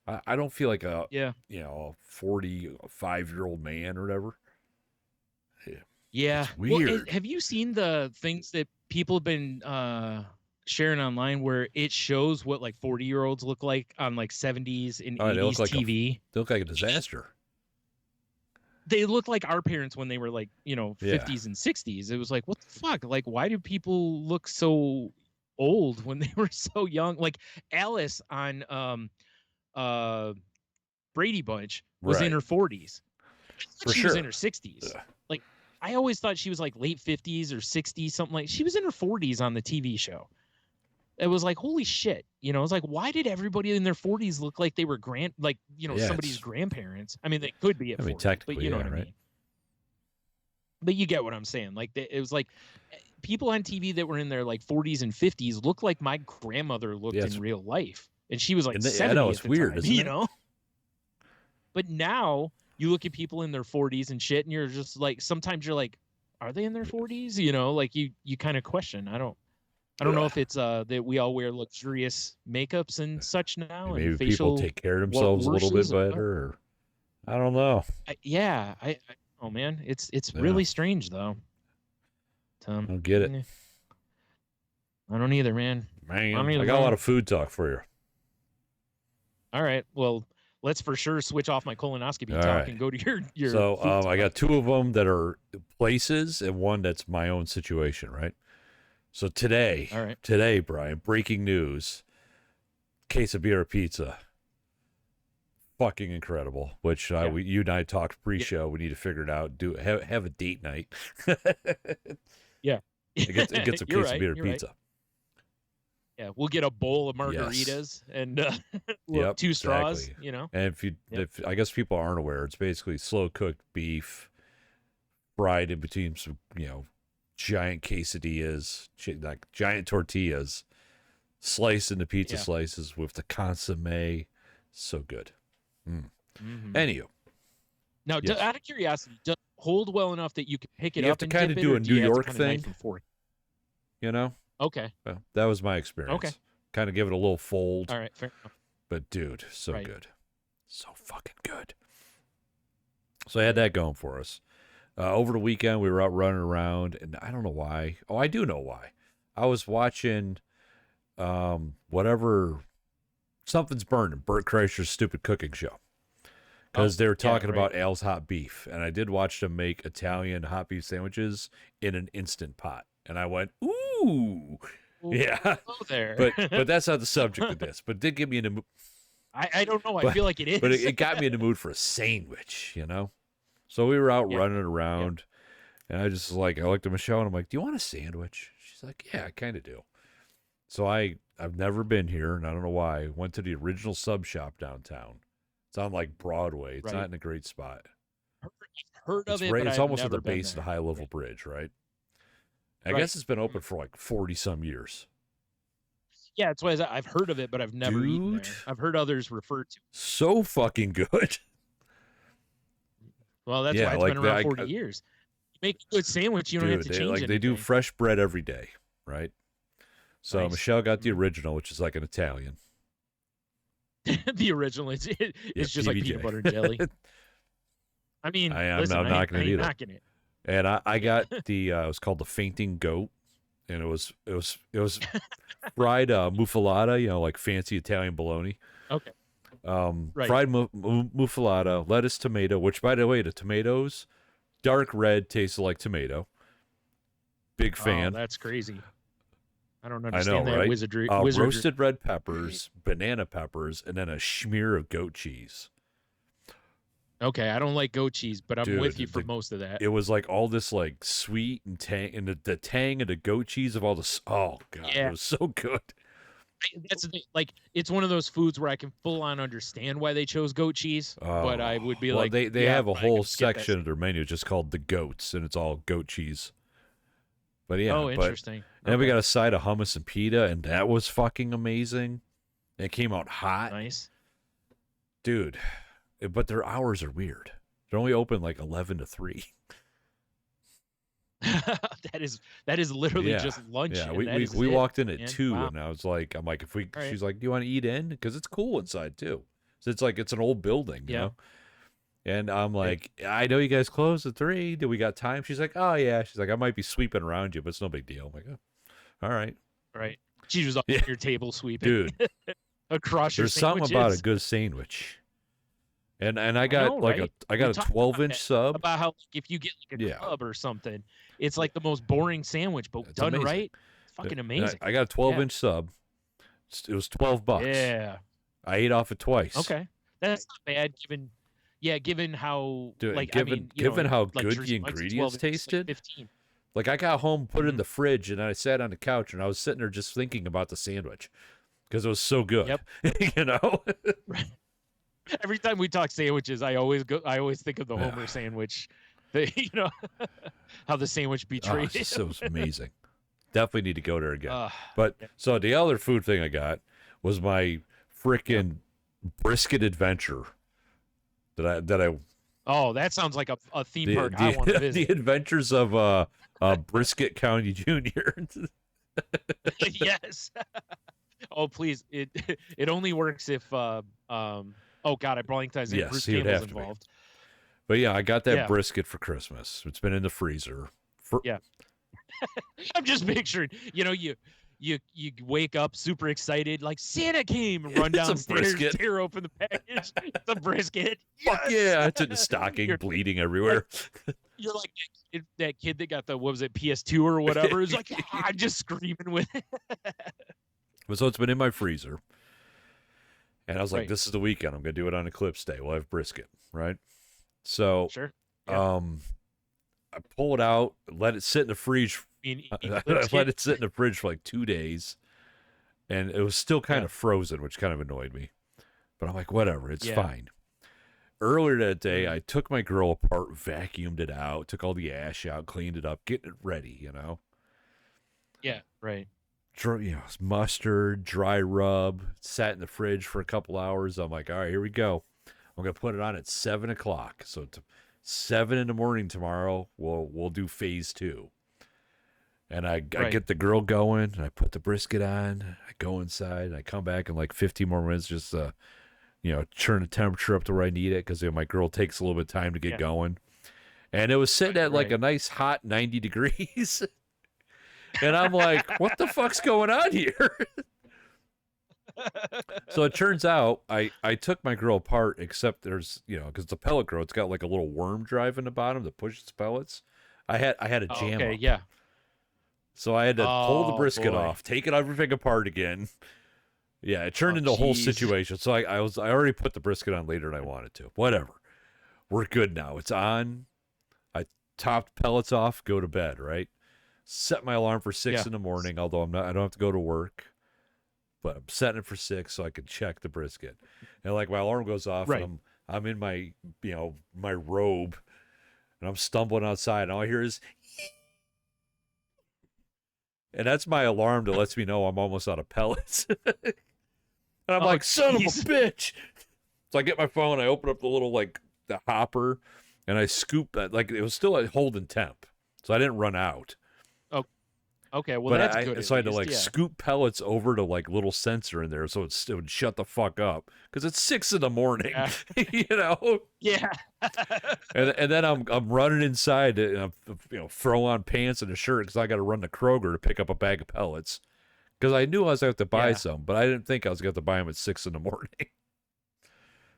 I don't feel like a 45-year-old man or whatever. Yeah. It's weird. Well, have you seen the things that people have been sharing online where it shows what like 40-year-olds look like on like 70s and 80s TV? They look like a disaster. They look like our parents when they were like, you know, 50s and 60s. It was like, what the fuck? Like, why do people look so old when they were so young? Like Alice on Brady Bunch was in her 40s. She was in her 60s. Like, I always thought she was like late 50s or 60s, something like. She was in her 40s on the TV show. It was like, holy shit. You know, it's like, why did everybody in their 40s look like they were somebody's grandparents? I mean, they could be at 40, technically, but you know what I mean? But you get what I'm saying. Like, it was like people on TV that were in their like 40s and 50s looked like my grandmother looked in real life. And she was like 70 I know, it's weird, time, isn't it? You know? But now you look at people in their 40s and shit, and you're just like, sometimes you're like, are they in their 40s? You know, like you kind of question. I don't know if it's that we all wear luxurious makeups and such now. Maybe and facial people take care of themselves a little bit better. Or, I don't know. Oh man, it's really strange though. I don't get it. I don't either, man. I got a lot of food talk for you. All right, well, let's for sure switch off my colonoscopy talk and go to your. So I got two of them that are places and one that's my own situation, right? So today, Bryan, breaking news, quesabirria pizza. Fucking incredible, which you and I talked pre-show. We need to figure it out. Have a date night. Yeah. Get some quesabirria pizza. Right. Yeah, we'll get a bowl of margaritas and two straws, exactly. You know. And if I guess people aren't aware, it's basically slow-cooked beef fried in between some, giant quesadillas, like giant tortillas, sliced into pizza slices with the consomme. So good. Anywho. Now, out of curiosity, does it hold well enough that you can pick it up? You have to kind of do a New York thing. You know? Okay. Well, that was my experience. Okay. Kind of give it a little fold. All right, fair enough. But dude, so good. So fucking good. So I had that going for us. Over the weekend, we were out running around, and I don't know why. Oh, I do know why. I was watching whatever something's burning. Bert Kreischer's stupid cooking show. Because they were talking about Al's hot beef. And I did watch them make Italian hot beef sandwiches in an Instant Pot. And I went, ooh. Yeah. Hello there. But that's not the subject of this. But it did get me in the mood. I don't know. I feel like it is. But it got me in the mood for a sandwich, you know? So we were out running around. And I just I looked at Michelle and I'm like, do you want a sandwich? She's like, yeah, I kind of do. So I've never been here, and I don't know why. I went to the original sub shop downtown. It's on like Broadway. It's not in a great spot. Heard of it, right, but it's I've almost at never the base of been the high level bridge, right? I guess it's been open for like 40 some years. Yeah, that's why I've heard of it, but I've never eaten there. I've heard others refer to it. So fucking good. Well, that's why it's been around 40 years. You make a good sandwich, you don't have to change anything. They do fresh bread every day, right? So Michelle got the original, which is like an Italian. The original, it's just like peanut butter and jelly. I mean, I'm not knocking it either. Knocking it. And I got the it was called the Fainting Goat, and it was fried muffalata, you know, like fancy Italian bologna. Okay. Fried muffalata, lettuce, tomato. Which, by the way, the tomatoes, dark red, tasted like tomato. Big fan. Oh, that's crazy. I don't understand that right? wizardry. Roasted red peppers, banana peppers, and then a smear of goat cheese. Okay, I don't like goat cheese, but I'm with you for most of that. It was like all this like sweet and tang, and the tang of the goat cheese of all this. Oh god, it was so good. That's the thing. Like, it's one of those foods where I can full on understand why they chose goat cheese, but I would be like, they have a whole section of their menu just called the goats, and it's all goat cheese. But yeah, interesting. And then we got a side of hummus and pita, and that was fucking amazing. It came out hot. Nice. Dude, but their hours are weird. They're only open like 11 to 3. that is literally just lunch. Yeah, we walked in at 2, and I was like, she's like, do you want to eat in? Because it's cool inside too. So it's an old building, you know? And I'm like, I know you guys closed at 3. Do we got time? She's like, oh yeah. She's like, I might be sweeping around you, but it's no big deal. I'm like, oh, all right. Right. She was on your table sweeping. Dude. Across your There's something about a good sandwich. And I got I got a 12-inch sub. About how if you get like a club or something, it's like the most boring sandwich, but done amazing. Right, it's fucking amazing. I got a 12-inch sub. It was $12. Yeah. I ate off it twice. Okay, that's not bad given how given how good the ingredients tasted. 15. Like I got home, put it in the fridge, and I sat on the couch, and I was sitting there just thinking about the sandwich because it was so good. Yep. You know. Every time we talk sandwiches, I always think of the Homer sandwich. You know how the sandwich betrayed him. So it was amazing. Definitely need to go there again. So the other food thing I got was my freaking brisket adventure. That I. Oh, that sounds like a theme park I want to visit. The Adventures of Brisket County Jr. Yes. Oh please! It only works if oh god, I blanked. I think Bruce Campbell's involved. But yeah, I got that brisket for Christmas. It's been in the freezer. I'm just picturing. You wake up super excited, like Santa came, and run downstairs, tear open the package. It's a brisket. Fuck yeah! It's in the stocking, bleeding everywhere. You're like that kid that got the PS2 or whatever. It's like I'm just screaming with it. So it's been in my freezer, and I was like, "This is the weekend. I'm gonna do it on Eclipse Day. We'll have brisket, right?" So, I pull it out, let it sit in the fridge. I let it sit in the fridge for like 2 days, and it was still kind of frozen, which kind of annoyed me. But I'm like, whatever, it's fine. Earlier that day, I took my grill apart, vacuumed it out, took all the ash out, cleaned it up, getting it ready, you know? Yeah, right. Mustard, dry rub, sat in the fridge for a couple hours. I'm like, all right, here we go. I'm going to put it on at 7 o'clock. So 7 in the morning tomorrow, we'll do phase 2. And I get the grill going, and I put the brisket on. I go inside, and I come back in like 15 more minutes, just turn the temperature up to where I need it, because my grill takes a little bit of time to get going. And it was sitting at like a nice hot 90 degrees. And I'm like, what the fuck's going on here? So it turns out I took my grill apart, except there's, because it's a pellet grill, it's got like a little worm drive in the bottom that pushes pellets. I had a Oh, jam okay, up. yeah. So I had to pull the Oh brisket boy. off, take everything apart again. Yeah, it turned Oh into a whole jeez. situation. So I already put the brisket on later than I wanted to. Whatever. We're good now. It's on. I topped pellets off, go to bed, right? Set my alarm for 6 Yeah. in the morning, although I don't have to go to work. But I'm setting it for 6 so I can check the brisket. And like my alarm goes off Right. and I'm in my my robe and I'm stumbling outside and all I hear is and that's my alarm that lets me know I'm almost out of pellets. And I'm Oh like, son of a jeez. bitch. So I get my phone, I open up the little the hopper, and I scoop that. Like it was still at holding temp, so I didn't run out. Oh, okay. Well, But that's good at so I had to least. Yeah. scoop pellets over to little sensor in there, so it would shut the fuck up because it's 6 in the morning, Yeah. you know. Yeah. And then I'm running inside and I'm throw on pants and a shirt because I got to run to Kroger to pick up a bag of pellets because I knew I was going to have to buy Yeah. some, but I didn't think I was going to have to buy them at 6 in the morning.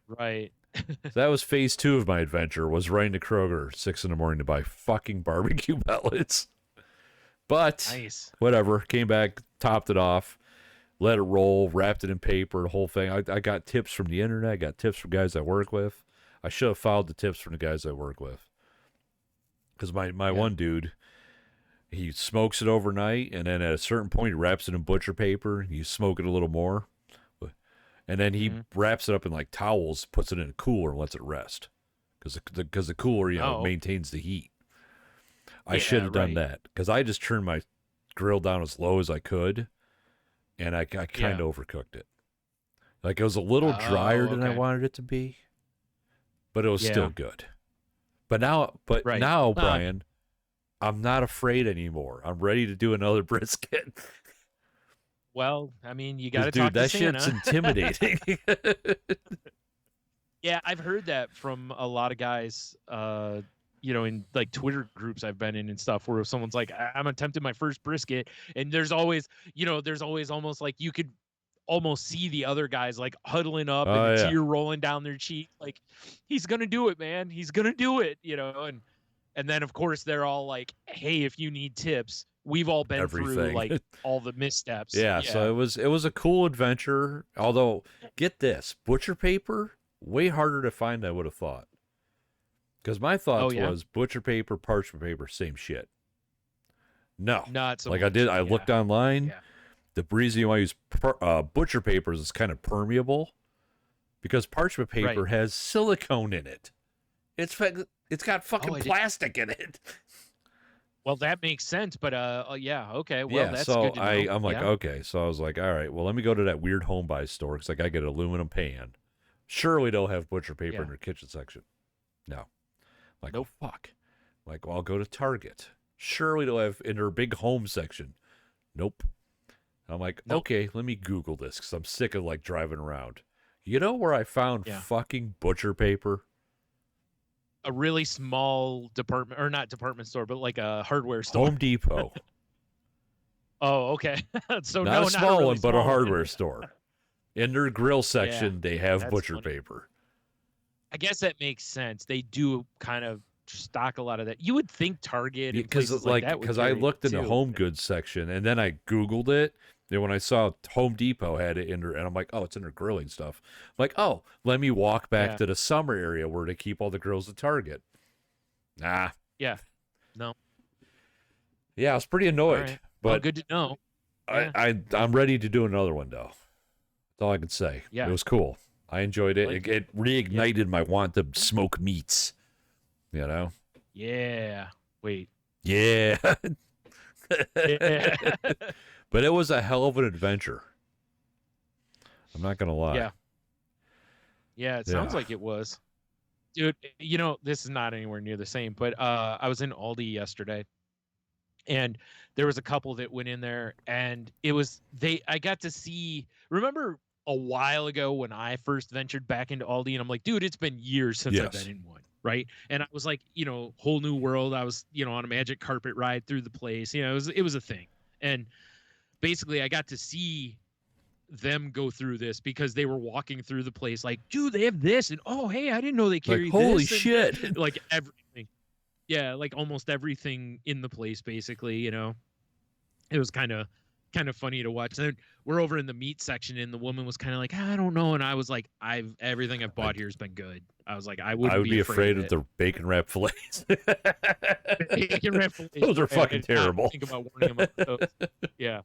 Right. So that was phase 2 of my adventure, was running to Kroger 6 in the morning to buy fucking barbecue pellets. But Nice. whatever, came back, topped it off, let it roll, wrapped it in paper, the whole thing. I got tips from the internet, I got tips from guys I work with. I should have followed the tips from the guys I work with. Because my one dude, he smokes it overnight, and then at a certain point, he wraps it in butcher paper. You smoke it a little more. And then he wraps it up in towels, puts it in a cooler, and lets it rest. Because the cooler, maintains the heat. I should have done that. Because I just turned my grill down as low as I could, and I kind of overcooked it. It was a little drier than I wanted it to be, but it was still good. But now, Brian, I'm not afraid anymore. I'm ready to do another brisket. Well, I mean, you got to dude, talk to that Santa. shit's intimidating. Yeah, I've heard that from a lot of guys, in Twitter groups I've been in and stuff, where someone's like, I'm attempting my first brisket. And there's always almost like you could almost see the other guys huddling up and the tear rolling down their cheek. Like, he's going to do it, man. He's going to do it, and then of course they're all like, hey, if you need tips, we've all been through all the missteps. Yeah, so it was a cool adventure. Although, get this, butcher paper, way harder to find than I would have thought. Because my thoughts was butcher paper, parchment paper, same shit. No. Not so much. I looked online. Yeah. The reason you want to use butcher paper is it's kind of permeable. Because parchment paper has silicone in it. It's got fucking plastic in it. Well, that makes sense, but okay. Well, that's so good to know. I'm like, okay. So I was like, all right, well, let me go to that weird home buy store because I got to get an aluminum pan. Surely they'll have butcher paper in their kitchen section. No. I'm like, nope. Oh, fuck. I'm like, well, I'll go to Target. Surely they'll have in their big home section. Nope. I'm like, okay, let me Google this because I'm sick of driving around. You know where I found fucking butcher paper? A really small department, or not department store, but a hardware store. Home Depot. Oh, okay. So not a small one, but a hardware one. store. In their grill section, they have butcher paper. I guess that makes sense. They do kind of stock a lot of that. You would think Target, because I looked in the home goods section and then I Googled it. And when I saw Home Depot had it in there, and I'm like, oh, it's in their grilling stuff. I'm like, oh, let me walk back to the summer area where they keep all the grills at Target. Nah. Yeah. No. Yeah, I was pretty annoyed. Right. But well, good to know. I'm ready to do another one, though. That's all I can say. Yeah. It was cool. I enjoyed it. It reignited my want to smoke meats. Yeah. Wait. Yeah. Yeah. But it was a hell of an adventure. I'm not going to lie. Yeah, it sounds like it was. Dude, this is not anywhere near the same, but I was in Aldi yesterday, and there was a couple that went in there, and I got to see, remember a while ago when I first ventured back into Aldi, and I'm like, dude, it's been years since I've been in one, right? And I was like, whole new world. I was, on a magic carpet ride through the place. It was a thing. And basically I got to see them go through this because they were walking through the place like, dude, they have this, and oh hey, I didn't know they carried like, holy this. shit. Like everything. Yeah, like almost everything in the place, basically, you know. It was kind of funny to watch. Then we're over in the meat section, and the woman was kind of like, I don't know, and I was like, everything I've bought here has been good. I was like, I would be afraid of the bacon wrap fillets. Bacon wrap fillets. Those are fucking terrible. Think about warning them up those. Yeah,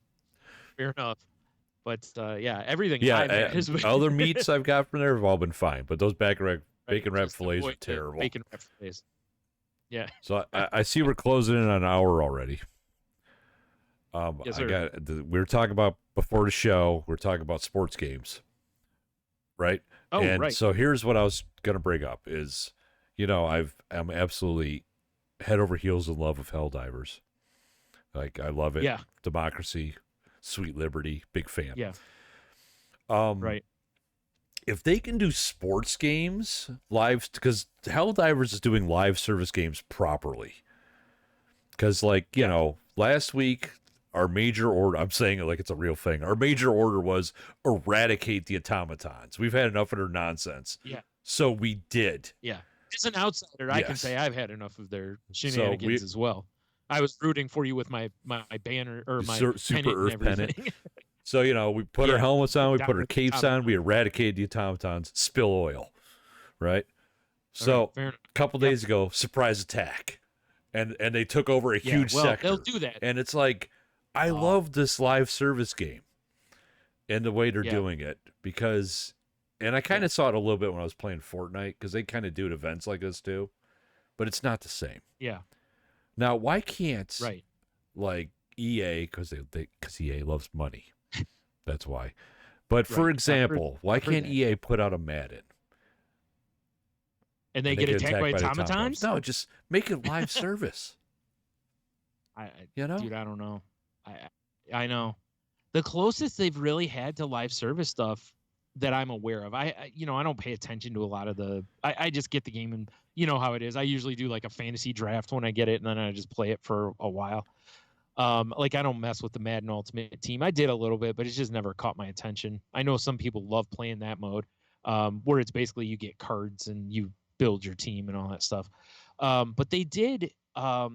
fair enough. But yeah, everything. Yeah, other meats I've got from there have all been fine, but those bacon wrap fillets are terrible. Bacon wrap fillets. Yeah. So I see we're closing in on an hour already. Yes, sir. We were talking about before the show. We're talking about sports games, right? Oh, and right. So here's what I was gonna bring up is, you know, I'm absolutely head over heels in love with Helldivers. Like I love it. Yeah. Democracy, Sweet Liberty, big fan. Yeah. Right. If they can do sports games live, because Helldivers is doing live service games properly. Because, like, you know, last week, our major order, I'm saying it like it's a real thing, our major order was eradicate the automatons. We've had enough of their nonsense. Yeah. So we did. Yeah. As an outsider, I can say I've had enough of their shenanigans as well. I was rooting for you with my banner or my Super Earth pennant. So, you know, we put our helmets on, we put our capes on, we eradicated the automatons, spill oil, right? So, a couple days ago, surprise attack. And they took over a huge sector. They'll do that. And it's like, I love this live service game and the way they're doing it because, and I kind of saw it a little bit when I was playing Fortnite because they kind of do events like this too, but it's not the same. Yeah. Now, why can't like EA, because EA loves money. That's why. But for example, why can't EA put out a Madden? And they get attacked by automatons? No, just make it live service. You know? Dude, I don't know. I know. The closest they've really had to live service stuff that I'm aware of, I don't pay attention to a lot of the, I just get the game and you know how it is. I usually do like a fantasy draft when I get it and then I just play it for a while. Like I don't mess with the Madden Ultimate Team. I did a little bit, but it's just never caught my attention. I know some people love playing that mode, where it's basically you get cards and you build your team and all that stuff. But they did a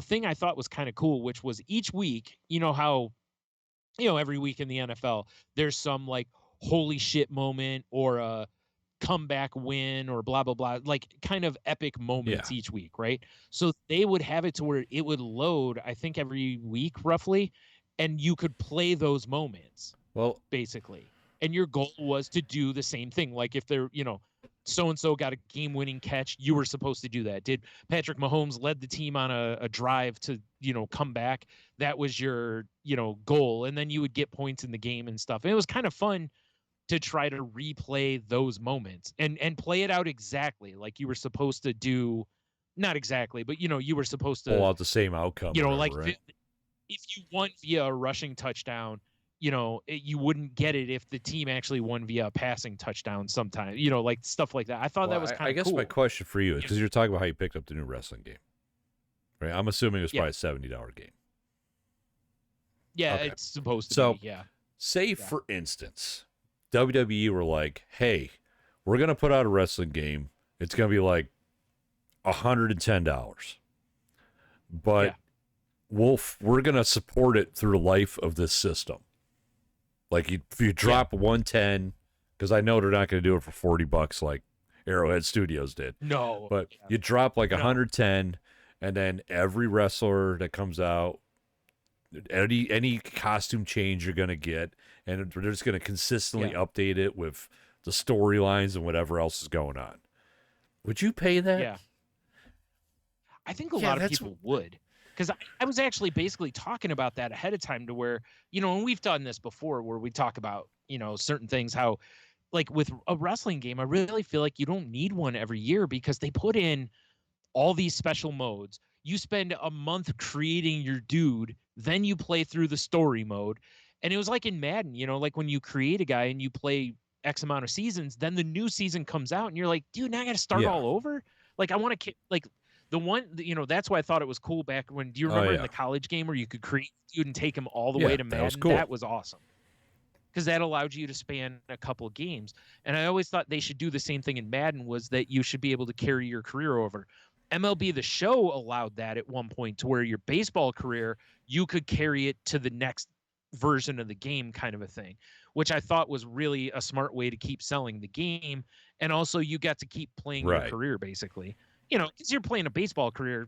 thing I thought was kind of cool, which was each week, you know how, every week in the NFL, there's some like holy shit moment or a comeback win or blah, blah, blah, like kind of epic moments each week. Right. So they would have it to where it would load, I think every week roughly, and you could play those moments. Well, basically. And your goal was to do the same thing. Like if they're, so-and-so got a game-winning catch, you were supposed to do that. Did Patrick Mahomes led the team on a drive to, come back? That was your, goal. And then you would get points in the game and stuff. And it was kind of fun to try to replay those moments and play it out exactly like you were supposed to do. Not exactly, but, you were supposed to pull out the same outcome. Like right? If you won via a rushing touchdown, you wouldn't get it if the team actually won via a passing touchdown sometimes, like stuff like that. I thought that was kind of cool. I guess my question for you is, because you're talking about how you picked up the new wrestling game, right? I'm assuming it was probably a $70 game. Yeah, okay. It's supposed to be, Say, for instance, WWE were like, hey, we're going to put out a wrestling game. It's going to be like $110. But we're going to support it through the life of this system. Like if you drop 110, because I know they're not going to do it for $40 like Arrowhead Studios did. No, but you drop like 110, and then every wrestler that comes out, any costume change you're going to get, and they're just going to consistently update it with the storylines and whatever else is going on. Would you pay that? Yeah, I think a lot of people would. Because I was actually basically talking about that ahead of time to where, and we've done this before where we talk about, certain things, how like with a wrestling game, I really feel like you don't need one every year because they put in all these special modes. You spend a month creating your dude, then you play through the story mode. And it was like in Madden, like when you create a guy and you play X amount of seasons, then the new season comes out and you're like, dude, now I got to start all over. Like I want to like. The one, that's why I thought it was cool back when, do you remember in the college game where you could create a dude and take him all the way to Madden? That was cool. That was awesome. because that allowed you to span a couple of games. And I always thought they should do the same thing in Madden, was that you should be able to carry your career over. MLB The Show allowed that at one point, to where your baseball career, you could carry it to the next version of the game, kind of a thing, which I thought was really a smart way to keep selling the game. And also you got to keep playing your career, basically, because you're playing a baseball career,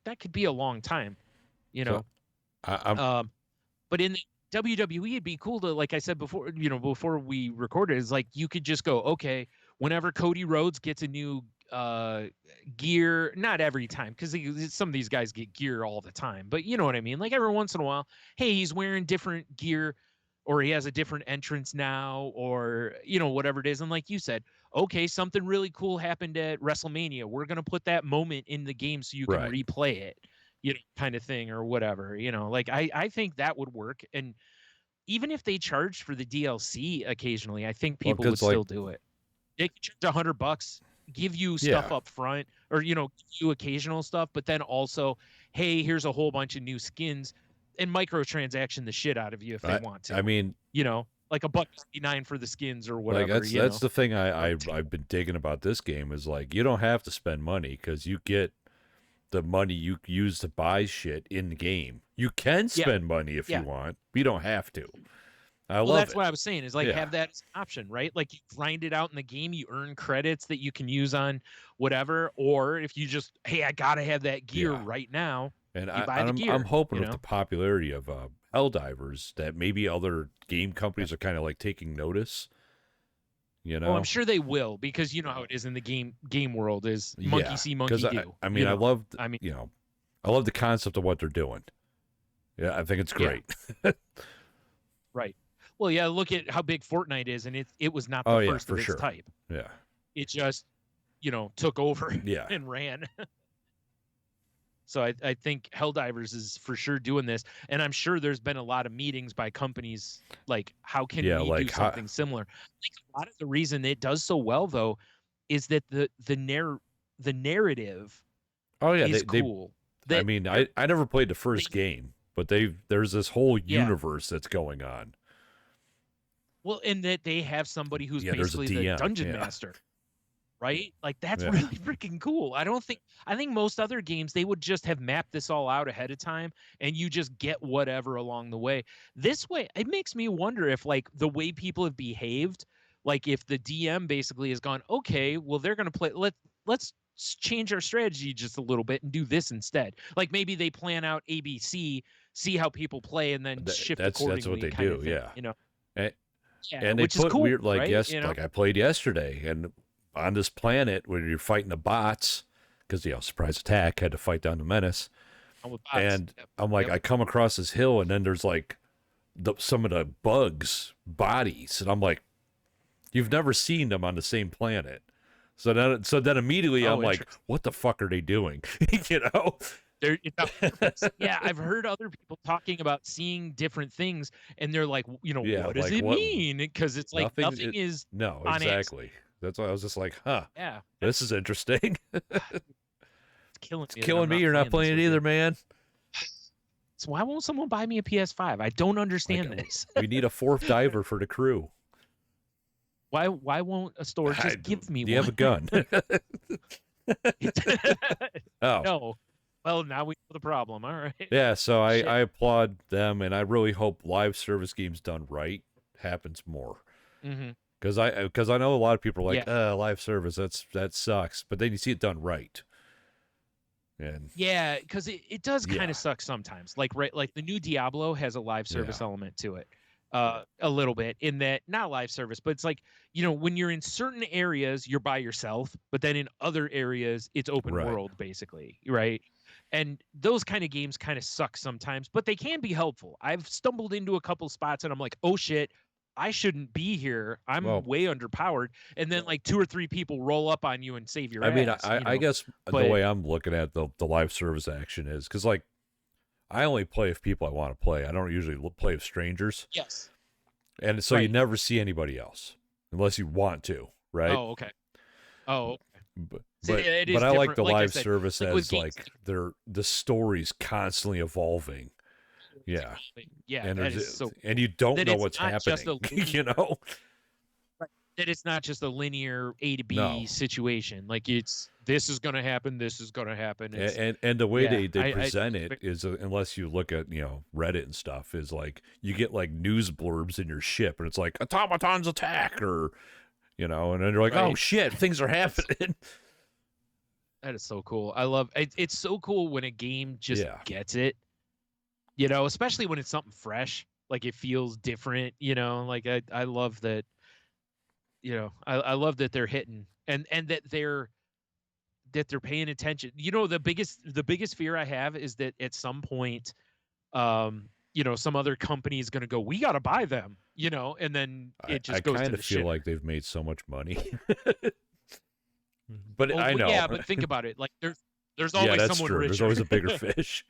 that could be a long time, So, but in the WWE, it'd be cool to, like I said before, before we recorded, is like you could just go, okay, whenever Cody Rhodes gets a new gear, not every time, because some of these guys get gear all the time, but you know what I mean? Like every once in a while, hey, he's wearing different gear, or he has a different entrance now, or whatever it is. And like you said, okay, something really cool happened at WrestleMania, we're going to put that moment in the game so you can replay it, kind of thing, or whatever. Like I think that would work. And even if they charged for the DLC occasionally, I think people would still do it. They could charge $100, give you stuff up front, or give you occasional stuff, but then also, hey, here's a whole bunch of new skins, and microtransaction the shit out of you if they want to. I mean, like $1.99 for the skins or whatever. Like that's the thing I've been digging about this game, is like you don't have to spend money, because you get the money you use to buy shit in the game. You can spend money if you want. You don't have to. That's what I was saying, is like have that as an option, right? Like you grind it out in the game, you earn credits that you can use on whatever, or if you just, hey, I gotta have that gear right now. And buy the gear, I'm hoping with the popularity of Helldivers that maybe other game companies are kind of like taking notice. Well, I'm sure they will, because you know how it is in the game world, is monkey see, monkey do. I mean, I love the concept of what they're doing. Yeah, I think it's great. Right. Well, yeah, look at how big Fortnite is, and it was not the first of its type. Yeah. It just, took over and ran. So I think Helldivers is for sure doing this, and I'm sure there's been a lot of meetings by companies like, how can we do something similar? I think a lot of the reason it does so well, though, is that the narrative is cool. I mean, I never played the first game, but there's this whole universe that's going on. Well, and that they have somebody who's basically the dungeon master. Right? Like that's really freaking cool. I think most other games, they would just have mapped this all out ahead of time, and you just get whatever along the way. This way, it makes me wonder if, like, the way people have behaved, like if the DM basically has gone, okay, well, they're going to play, let's change our strategy just a little bit and do this instead. Like maybe they plan out ABC, see how people play, and then shift accordingly. That's what they do. And they which put is cool, weird, like, right? like I played yesterday, and on this planet where you're fighting the bots, because surprise attack, had to fight down the menace, and I'm like, I come across this hill, and then there's like some of the bugs bodies, and I'm like, you've never seen them on the same planet. So then immediately I'm like, what the fuck are they doing? Yeah, I've heard other people talking about seeing different things, and they're like, what does it mean? Because it's like nothing is exactly. That's why I was just like, this is interesting. It's killing me. You're not playing it either, man. So why won't someone buy me a PS5? I don't understand this. We need a fourth diver for the crew. Why won't a store just give me one? Do you have a gun? No. Well, now we know the problem. All right. Yeah, so I applaud them, and I really hope live service games done right happens more. Mm-hmm. Because I know a lot of people are like, live service, that sucks. But then you see it done right. And because it does kind of suck sometimes. Like the new Diablo has a live service element to it. A little bit, in that, not live service, but it's like, when you're in certain areas, you're by yourself, but then in other areas, it's open world, basically, right? And those kind of games kind of suck sometimes, but they can be helpful. I've stumbled into a couple spots, and I'm like, oh shit, I shouldn't be here. I'm way underpowered. And then like 2 or 3 people roll up on you and save your ass. I guess the way I'm looking at the live service action is, because like, I only play with people I want to play. I don't usually play with strangers. Yes. And so you never see anybody else unless you want to, right? Oh, okay. But I like the live service as like the story's constantly evolving. Yeah. Yeah, And that is so and you don't that know it's what's not just happening, a you know? right, that it's not just a linear A to B No. situation. Like it's this is going to happen, this is going to happen. It's And the way yeah, they present it is, unless you look at, Reddit and stuff, is like you get like news blurbs in your ship and it's like automatons attack, or and then you're like, oh right. shit, things are That's happening. that is so cool. I love it. It's so cool when a game just Yeah. gets it. Especially when it's something fresh, like it feels different. Like I love that. I love that they're hitting and that they're paying attention. The biggest fear I have is that at some point, some other company is going to go, we got to buy them, and then it I just goes to kind the of feel shitter. like they've made so much money. But Well, I know. yeah, but think about it. Like there's Yeah, always that's someone true. richer. There's always a bigger fish.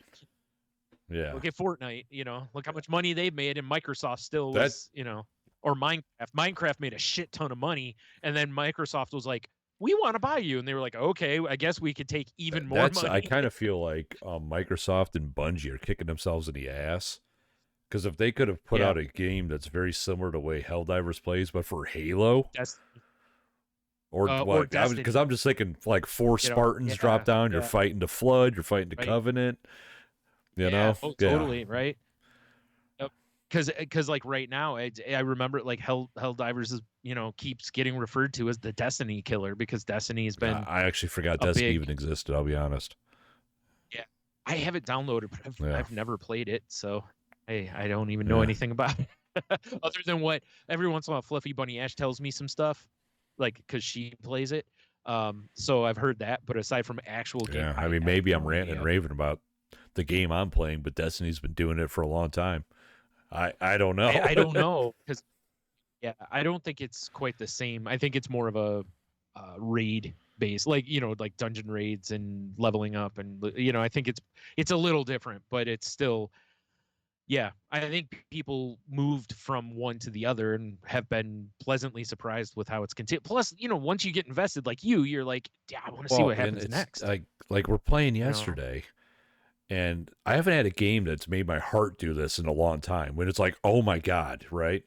Yeah. Look at Fortnite, look how much money they've made, and Microsoft still That was, or Minecraft. Minecraft made a shit ton of money, and then Microsoft was like, we want to buy you. And they were like, okay, I guess we could take even more that's I money. kind of feel like Microsoft and Bungie are kicking themselves in the ass, because if they could have put Yeah. out a game that's very similar to the way Helldivers plays, but for Halo, or what? Destiny. Because I'm just thinking like 4 Spartans drop down. You're fighting the Flood. You're fighting the Covenant. You know? Oh, totally, right? Because like right now, I remember like Helldivers is keeps getting referred to as the Destiny killer because Destiny's been. I actually forgot Destiny even existed. I'll be honest. Yeah, I have it downloaded, but I've never played it, so I don't even know anything about it other than what every once in a while Fluffy Bunny Ash tells me some stuff, like because she plays it. So I've heard that, but aside from actual game, I mean, maybe I'm ranting and raving about the game I'm playing, but Destiny's been doing it for a long time. I don't know. I don't know because I don't think it's quite the same. I think it's more of a raid base, like like dungeon raids and leveling up, and I think it's a little different, but it's still. Yeah, I think people moved from one to the other and have been pleasantly surprised with how it's continued. Plus, once you get invested, like you're like, yeah, I want to see what happens next. Like we're playing yesterday, and I haven't had a game that's made my heart do this in a long time. When it's like, oh my god, right?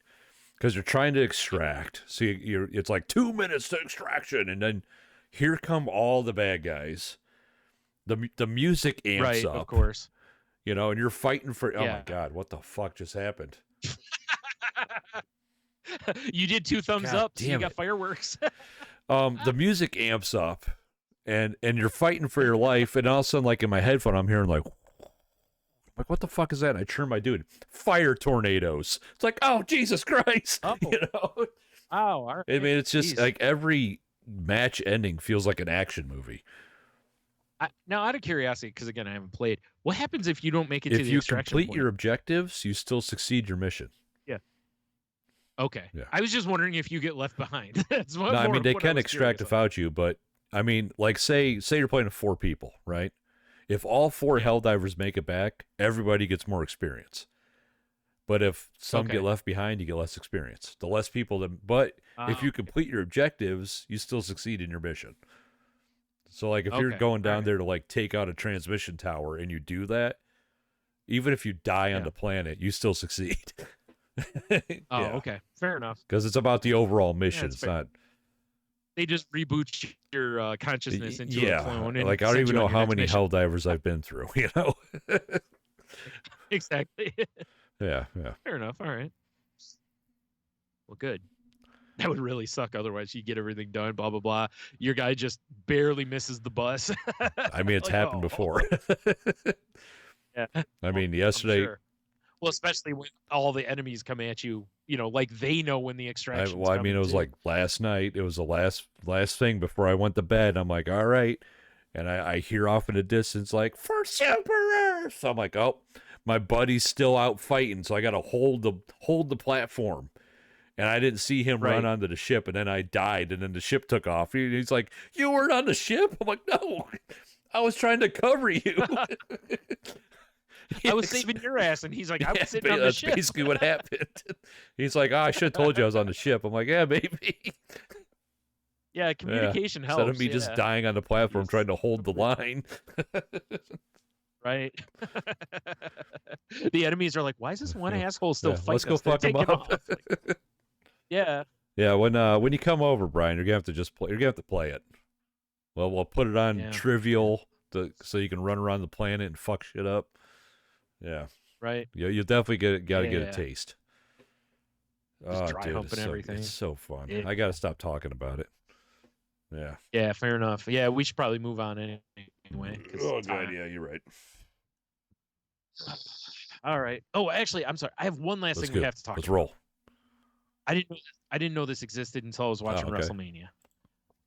Because you're trying to extract, so it's like 2 minutes to extraction, and then here come all the bad guys. The music amps up, of course. And you're fighting for. Oh my god, what the fuck just happened? You did 2 thumbs God up, so you damn got it. fireworks. The music amps up, and you're fighting for your life, and all of a sudden, like in my headphone, I'm hearing like what the fuck is that? And I turn my dude, fire tornadoes. It's like, oh Jesus Christ, Oh. Oh, all right. I mean, it's just like every match ending feels like an action movie. Now, out of curiosity, because again, I haven't played, what happens if you don't make it to the If you extraction complete point? your objectives, you still succeed your mission. Yeah. Okay. Yeah. I was just wondering if you get left behind. That's No, I mean they can extract without you, but I mean, like say you're playing with 4 people, right? If all 4 Helldivers make it back, everybody gets more experience. But if some get left behind, you get less experience. The less people but if you complete your objectives, you still succeed in your mission. So like if you're going down there to like take out a transmission tower and you do that, even if you die on the planet, you still succeed. Okay. Fair enough. Because it's about the overall mission. It's not. They just reboot your consciousness into a clone. And like I don't even know how many Helldivers I've been through. Exactly. Yeah. Fair enough. All right. Well, good. That would really suck. Otherwise, you get everything done, blah, blah, blah. Your guy just barely misses the bus. I mean, it's happened before. Yeah. I mean, yesterday. Sure. Well, especially when all the enemies come at you, like they know when the extraction. I mean, it was like last night. It was the last thing before I went to bed. I'm like, all right. And I hear off in the distance, like, for Super Earth. So I'm like, oh, my buddy's still out fighting. So I got to hold the platform. And I didn't see him run onto the ship, and then I died, and then the ship took off. He's like, you weren't on the ship? I'm like, no, I was trying to cover you. I was saving your ass, and he's like, I was sitting on the ship. That's basically what happened. He's like, oh, I should have told you I was on the ship. I'm like, yeah, maybe. Yeah, communication helps. Instead of me just dying on the platform trying to hold the line. Right. The enemies are like, why is this one asshole still fighting let's go us? They're fuck him taking up. off. Like, yeah. Yeah, when you come over, Brian, you're gonna have to just play. You're gonna have to play it. Well, we'll put it on trivial so you can run around the planet and fuck shit up. Yeah. Right. Yeah, you definitely gotta get a taste. Just dry hump and everything. It's so fun. Yeah. I gotta stop talking about it. Yeah. Yeah, fair enough. Yeah, we should probably move on anyway. Oh god, yeah, you're right. All right. Oh, actually, I'm sorry. I have one last thing we have to talk about. Let's roll. I didn't know this existed until I was watching WrestleMania.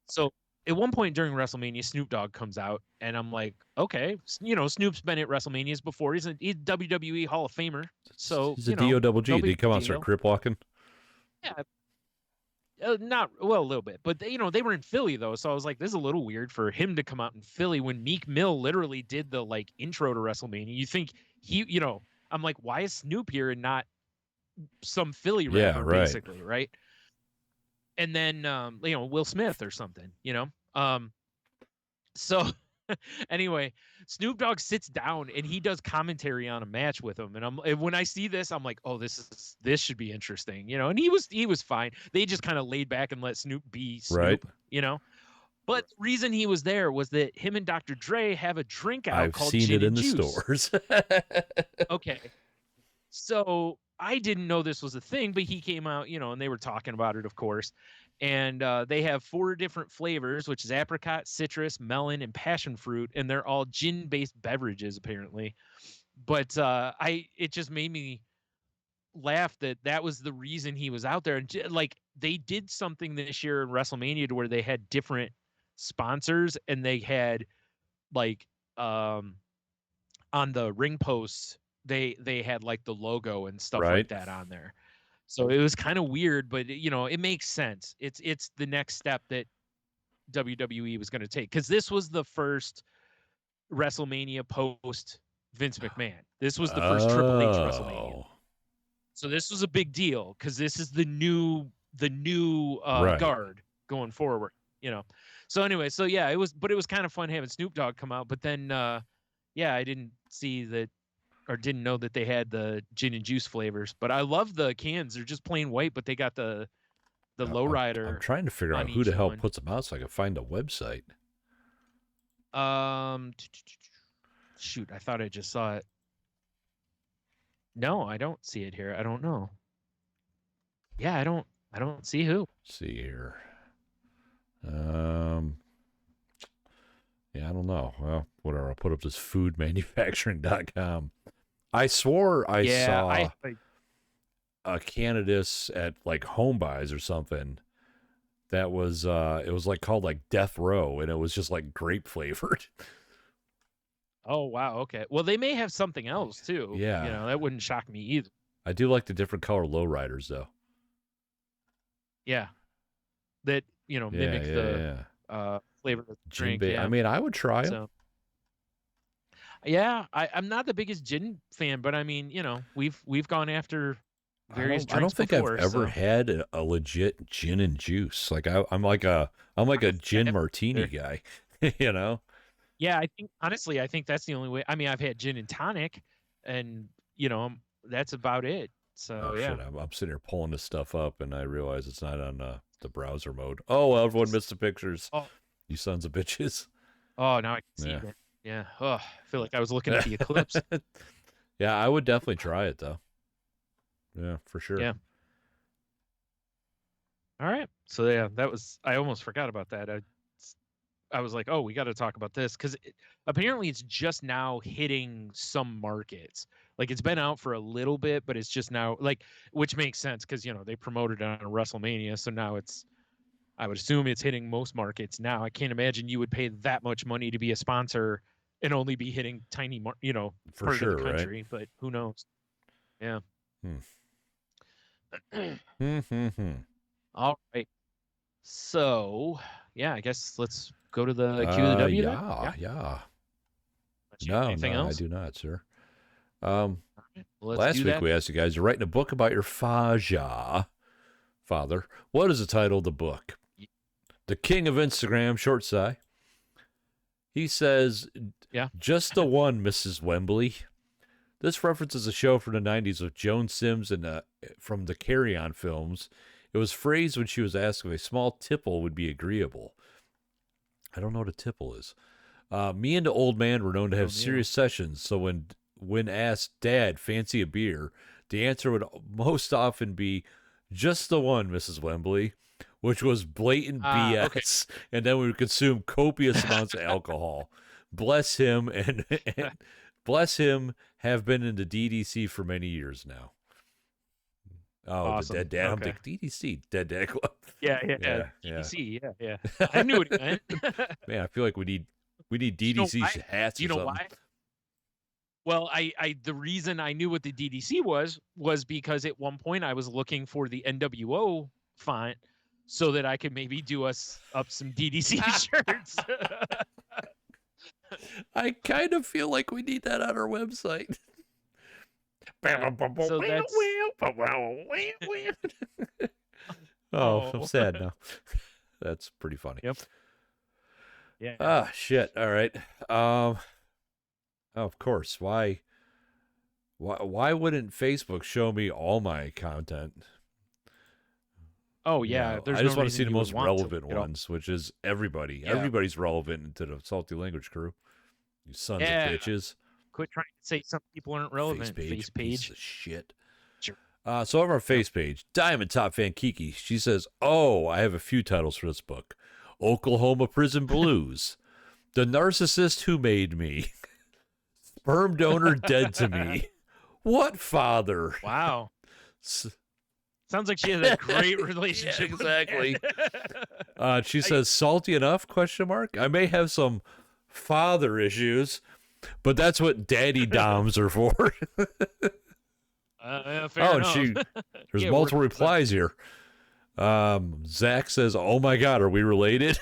So at one point during WrestleMania, Snoop Dogg comes out, and I'm like, okay, Snoop's been at WrestleManias before. He's a WWE Hall of Famer. So he's a D-O-double-G. Did he come out and start crip walking? Yeah. A little bit, but they were in Philly though, so I was like, this is a little weird for him to come out in Philly when Meek Mill literally did the like intro to WrestleMania. You think I'm like, why is Snoop here and not some Philly rapper, basically, right? And then Will Smith or something, so anyway, Snoop Dogg sits down and he does commentary on a match with him, and when I see this, I'm like, oh, this should be interesting, and he was fine. They just kind of laid back and let Snoop be Snoop, But the reason he was there was that him and Dr. Dre have a drink out called Gin and Juice. I've seen it in the stores. Okay. So I didn't know this was a thing, but he came out, and they were talking about it, of course. And they have 4 different flavors, which is apricot, citrus, melon, and passion fruit. And they're all gin-based beverages, apparently. But it just made me laugh that was the reason he was out there. And like, they did something this year in WrestleMania to where they had different sponsors, and they had like on the ring posts they had like the logo and stuff like that on there. So it was kind of weird, but it makes sense. It's the next step that WWE was going to take, because this was the first WrestleMania post Vince McMahon. This was the first Triple H WrestleMania. So this was a big deal because this is the new guard going forward, So anyway, so yeah, it was kind of fun having Snoop Dogg come out, but then I didn't see that or didn't know that they had the gin and juice flavors. But I love the cans. They're just plain white, but they got the lowrider. I'm trying to figure out who the hell puts them out so I can find a website. Shoot, I thought I just saw it. No, I don't see it here. I don't know. Yeah, I don't see who. Let's see here. Yeah, I don't know. Well, whatever. I'll put up this foodmanufacturing.com. I swore I saw a Canada's at like Home Buys or something. That was it was like called like Death Row, and it was just like grape flavored. Oh wow, okay. Well, they may have something else too. Yeah, that wouldn't shock me either. I do like the different color lowriders though. Yeah, that mimic the flavor of the drink. I mean, I would try them. So, yeah, I'm not the biggest gin fan, but I mean, we've gone after various drinks. I don't think before, I've ever had a legit gin and juice. Like I'm like a gin martini guy, Yeah, I think that's the only way. I mean, I've had gin and tonic, and that's about it. So yeah, shit, I'm sitting here pulling this stuff up, and I realize it's not on the browser mode. Oh, well, everyone missed the pictures. Oh. You sons of bitches. Oh, now I can see it. Yeah. Oh, I feel like I was looking at the eclipse. Yeah, I would definitely try it though. Yeah, for sure. Yeah. All right. So yeah, I almost forgot about that. I was like, oh, we got to talk about this because apparently it's just now hitting some markets. Like it's been out for a little bit, but it's just now which makes sense because they promoted it on WrestleMania, so now I would assume it's hitting most markets now. I can't imagine you would pay that much money to be a sponsor and only be hitting tiny, part of the country. Right? But who knows? Yeah. All right. So yeah, I guess let's go to the QoftheW. Yeah. No, else? I do not, sir. Last week we asked you guys, you're writing a book about your father. What is the title of the book? The King of Instagram, Short Sigh. He says, just the one, Mrs. Wembley. This references a show from the 90s with Joan Sims and from the Carry On films. It was phrased when she was asked if a small tipple would be agreeable. I don't know what a tipple is. Me and the old man were known to have serious sessions, so when asked, Dad, fancy a beer, the answer would most often be, just the one, Mrs. Wembley, which was blatant BS, okay. And then we would consume copious amounts of alcohol. Bless him, and bless him, have been in the DDC for many years now. Oh, awesome. The Dead Dad. Okay. I'm thinking DDC, Dead Dad Club. Yeah. DDC, yeah. I knew what it meant. Man, I feel like we need DDC hats. You know why? Well, the reason I knew what the DDC was because at one point I was looking for the NWO font so that I could maybe do us up some DDC shirts. I kind of feel like we need that on our website. So that's... I'm sad now. That's pretty funny. Yep. Yeah. Ah, shit. All right. Of course. Why wouldn't Facebook show me all my content? Oh yeah. I just want to see the most relevant ones, which is everybody. Yeah. Everybody's relevant to the Salty Language crew. You sons of bitches. Quit trying to say some people aren't relevant. Face page. Piece of shit. Sure. So over our face page, Diamond Top Fan Kiki, she says, "Oh, I have a few titles for this book: Oklahoma Prison Blues, The Narcissist Who Made Me, Sperm Donor Dead to Me, What Father?" Wow. Sounds like she has a great relationship. Yeah, exactly. She says, "Salty enough?" ? I may have some father issues, but that's what daddy doms are for. Fair enough. There's multiple replies here. Zach says, "Oh my God, are we related?"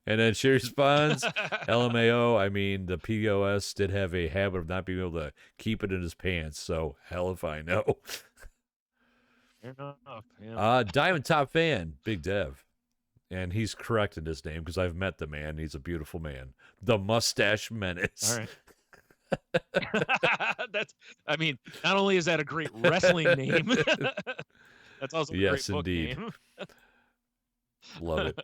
And then she responds, "LMAO, I mean, the POS did have a habit of not being able to keep it in his pants, so hell if I know." Fair enough. Yeah. Diamond Top Fan, Big Dev. And he's correct in his name because I've met the man. He's a beautiful man. The Mustache Menace. All right. Not only is that a great wrestling name, that's also a great book name. Love it.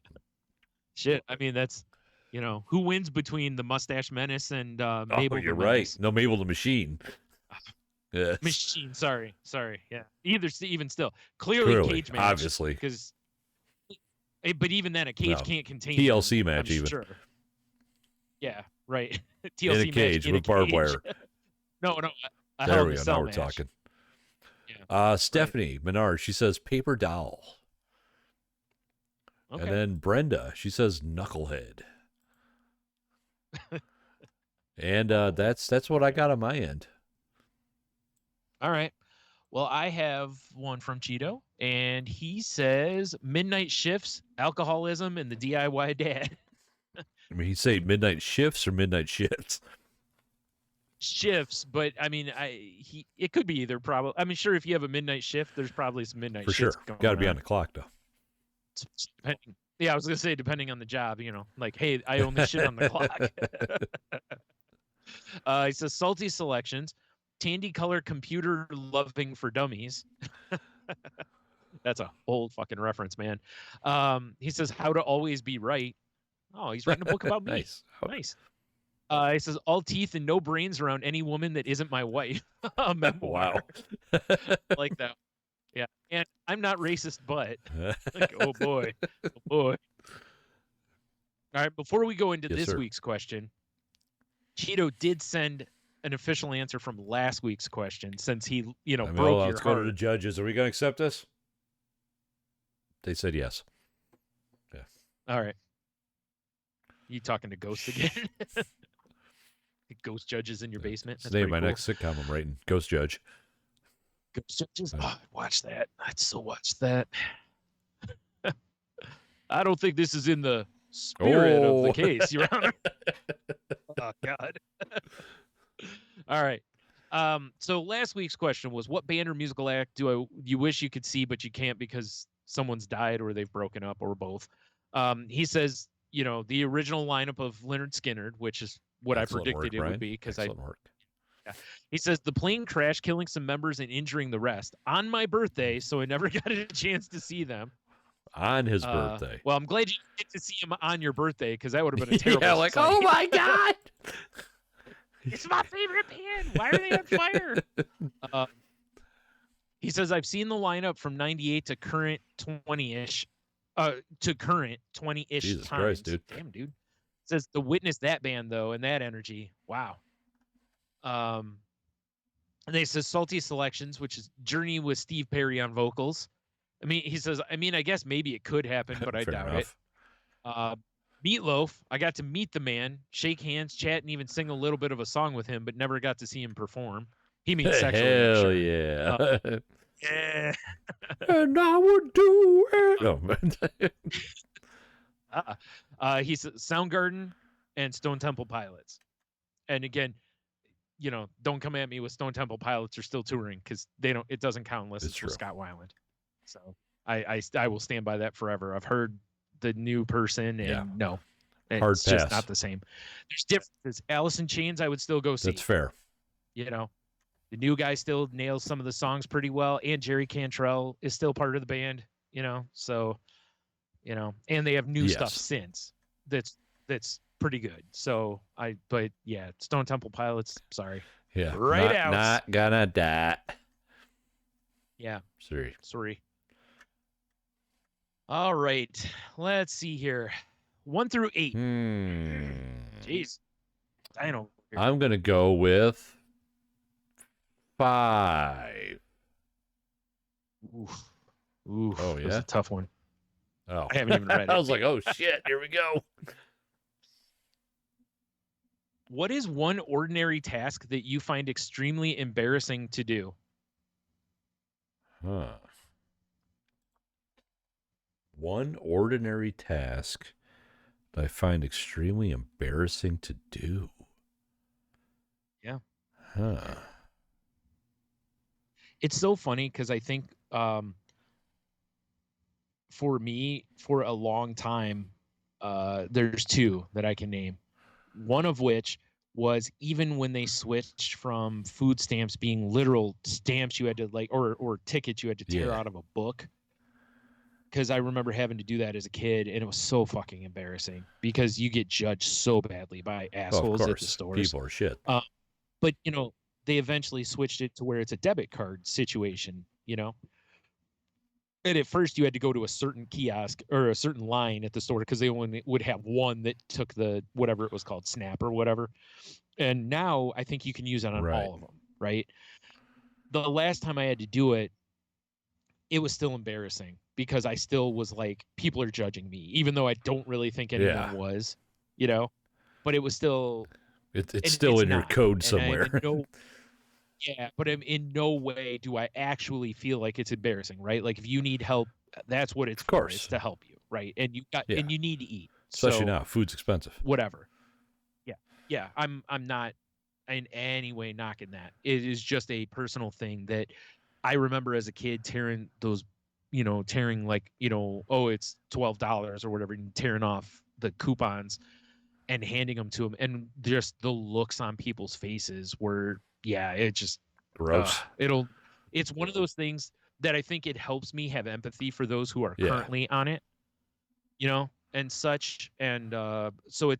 Shit. That's, who wins between the Mustache Menace and Mabel? You're the right. Menace? No, Mabel the Machine. Yes. Machine. Sorry. Yeah. Even still, clearly cage match, obviously, because. But even then, a cage can't contain TLC them, match, even. Sure. Yeah, right. TLC in a cage match, with barbed wire. No. There we go. Now we're match. talking. Yeah. Stephanie Menard, she says paper doll. Okay. And then Brenda, she says knucklehead. And that's what I got on my end. All right. Well, I have one from Cheeto, and he says midnight shifts, alcoholism, and the DIY dad. He'd say midnight shifts or midnight shifts? Shifts, but it could be either. Probably. Sure, if you have a midnight shift, there's probably some midnight shifts. For sure. Got to be on the clock, though. Yeah, I was going to say, depending on the job, like, hey, I only shit on the clock. He says salty selections. Tandy color computer loving for dummies. That's a old fucking reference, man. He says how to always be right. Oh, he's writing a book about me. Nice. He says all teeth and no brains around any woman that isn't my wife. A memoir. Wow. Like that. Yeah. And I'm not racist, but like, oh boy. All right. Before we go into this week's question, Cheeto did send an official answer from last week's question, since he, broke your heart. Let's go to the judges. Are we going to accept this? They said yes. Yeah. All right. You talking to ghosts again? Ghost judges in your basement. That's my next sitcom I'm writing. Ghost Judge. Ghost Judges. Watch that. I'd still watch that. I don't think this is in the spirit of the case, Your Honor. Oh God. All right. So last week's question was, what band or musical act do you wish you could see but you can't because someone's died or they've broken up or both? He says, the original lineup of Lynyrd Skynyrd, which is what I predicted it would be, because He says the plane crashed, killing some members and injuring the rest on my birthday, so I never got a chance to see them. On his birthday. Well, I'm glad you get to see him on your birthday, because that would have been a terrible yeah, like, sight. oh my God. It's my favorite band. Why are they on fire? He says, I've seen the lineup from 98 to current 20-ish. To current 20-ish Jesus times. Christ, dude. Damn, dude. Says to witness that band, though, and that energy. Wow. And they says Salty Selections, which is Journey with Steve Perry on vocals. I mean, he says, I guess maybe it could happen, but I doubt enough. it. Meatloaf, I got to meet the man, shake hands, chat, and even sing a little bit of a song with him, but never got to see him perform. He means sexually. Hell sure. yeah. Yeah. And I would do it. He's Soundgarden and Stone Temple Pilots. And again, don't come at me with Stone Temple Pilots are still touring, because it doesn't count unless it's for Scott Weiland. So I will stand by that forever. I've heard the new person, and no, it's just not the same. There's differences. Alice in Chains, I would still go see. That's fair. The new guy still nails some of the songs pretty well, and Jerry Cantrell is still part of the band. So, and they have new stuff since that's pretty good. So but yeah, Stone Temple Pilots. Sorry. Yeah. Out. Not gonna die. Yeah. Sorry. All right. Let's see here. 1 through 8. Jeez. I don't. I'm gonna go with 5. Oof. Oh, yeah. That's a tough one. Oh, I haven't even read it. I was like, oh shit, here we go. What is one ordinary task that you find extremely embarrassing to do? One ordinary task that I find extremely embarrassing to do. Yeah. It's so funny, because I think for me, for a long time, there's two that I can name. One of which was even when they switched from food stamps being literal stamps you had to or tickets you had to tear out of a book. Because I remember having to do that as a kid, and it was so fucking embarrassing, because you get judged so badly by assholes at the stores. People are shit. But they eventually switched it to where it's a debit card situation, And at first you had to go to a certain kiosk or a certain line at the store, because they only would have one that took the whatever it was called, Snap or whatever. And now I think you can use it on all of them, right? The last time I had to do it, it was still embarrassing, because I still was like, people are judging me, even though I don't really think anyone was, but it was still. It's still in your code somewhere. Yeah, but in no way do I actually feel like it's embarrassing, right? Like, if you need help, that's what it's for. It's to help you, right? And and you need to eat. Especially now, food's expensive. Whatever. Yeah. I'm not in any way knocking that. It is just a personal thing that I remember as a kid tearing those, like, oh, it's $12 or whatever, and tearing off the coupons and handing them to them, and just the looks on people's faces were. Yeah, it just gross. It's one of those things that I think it helps me have empathy for those who are currently on it, and such. And so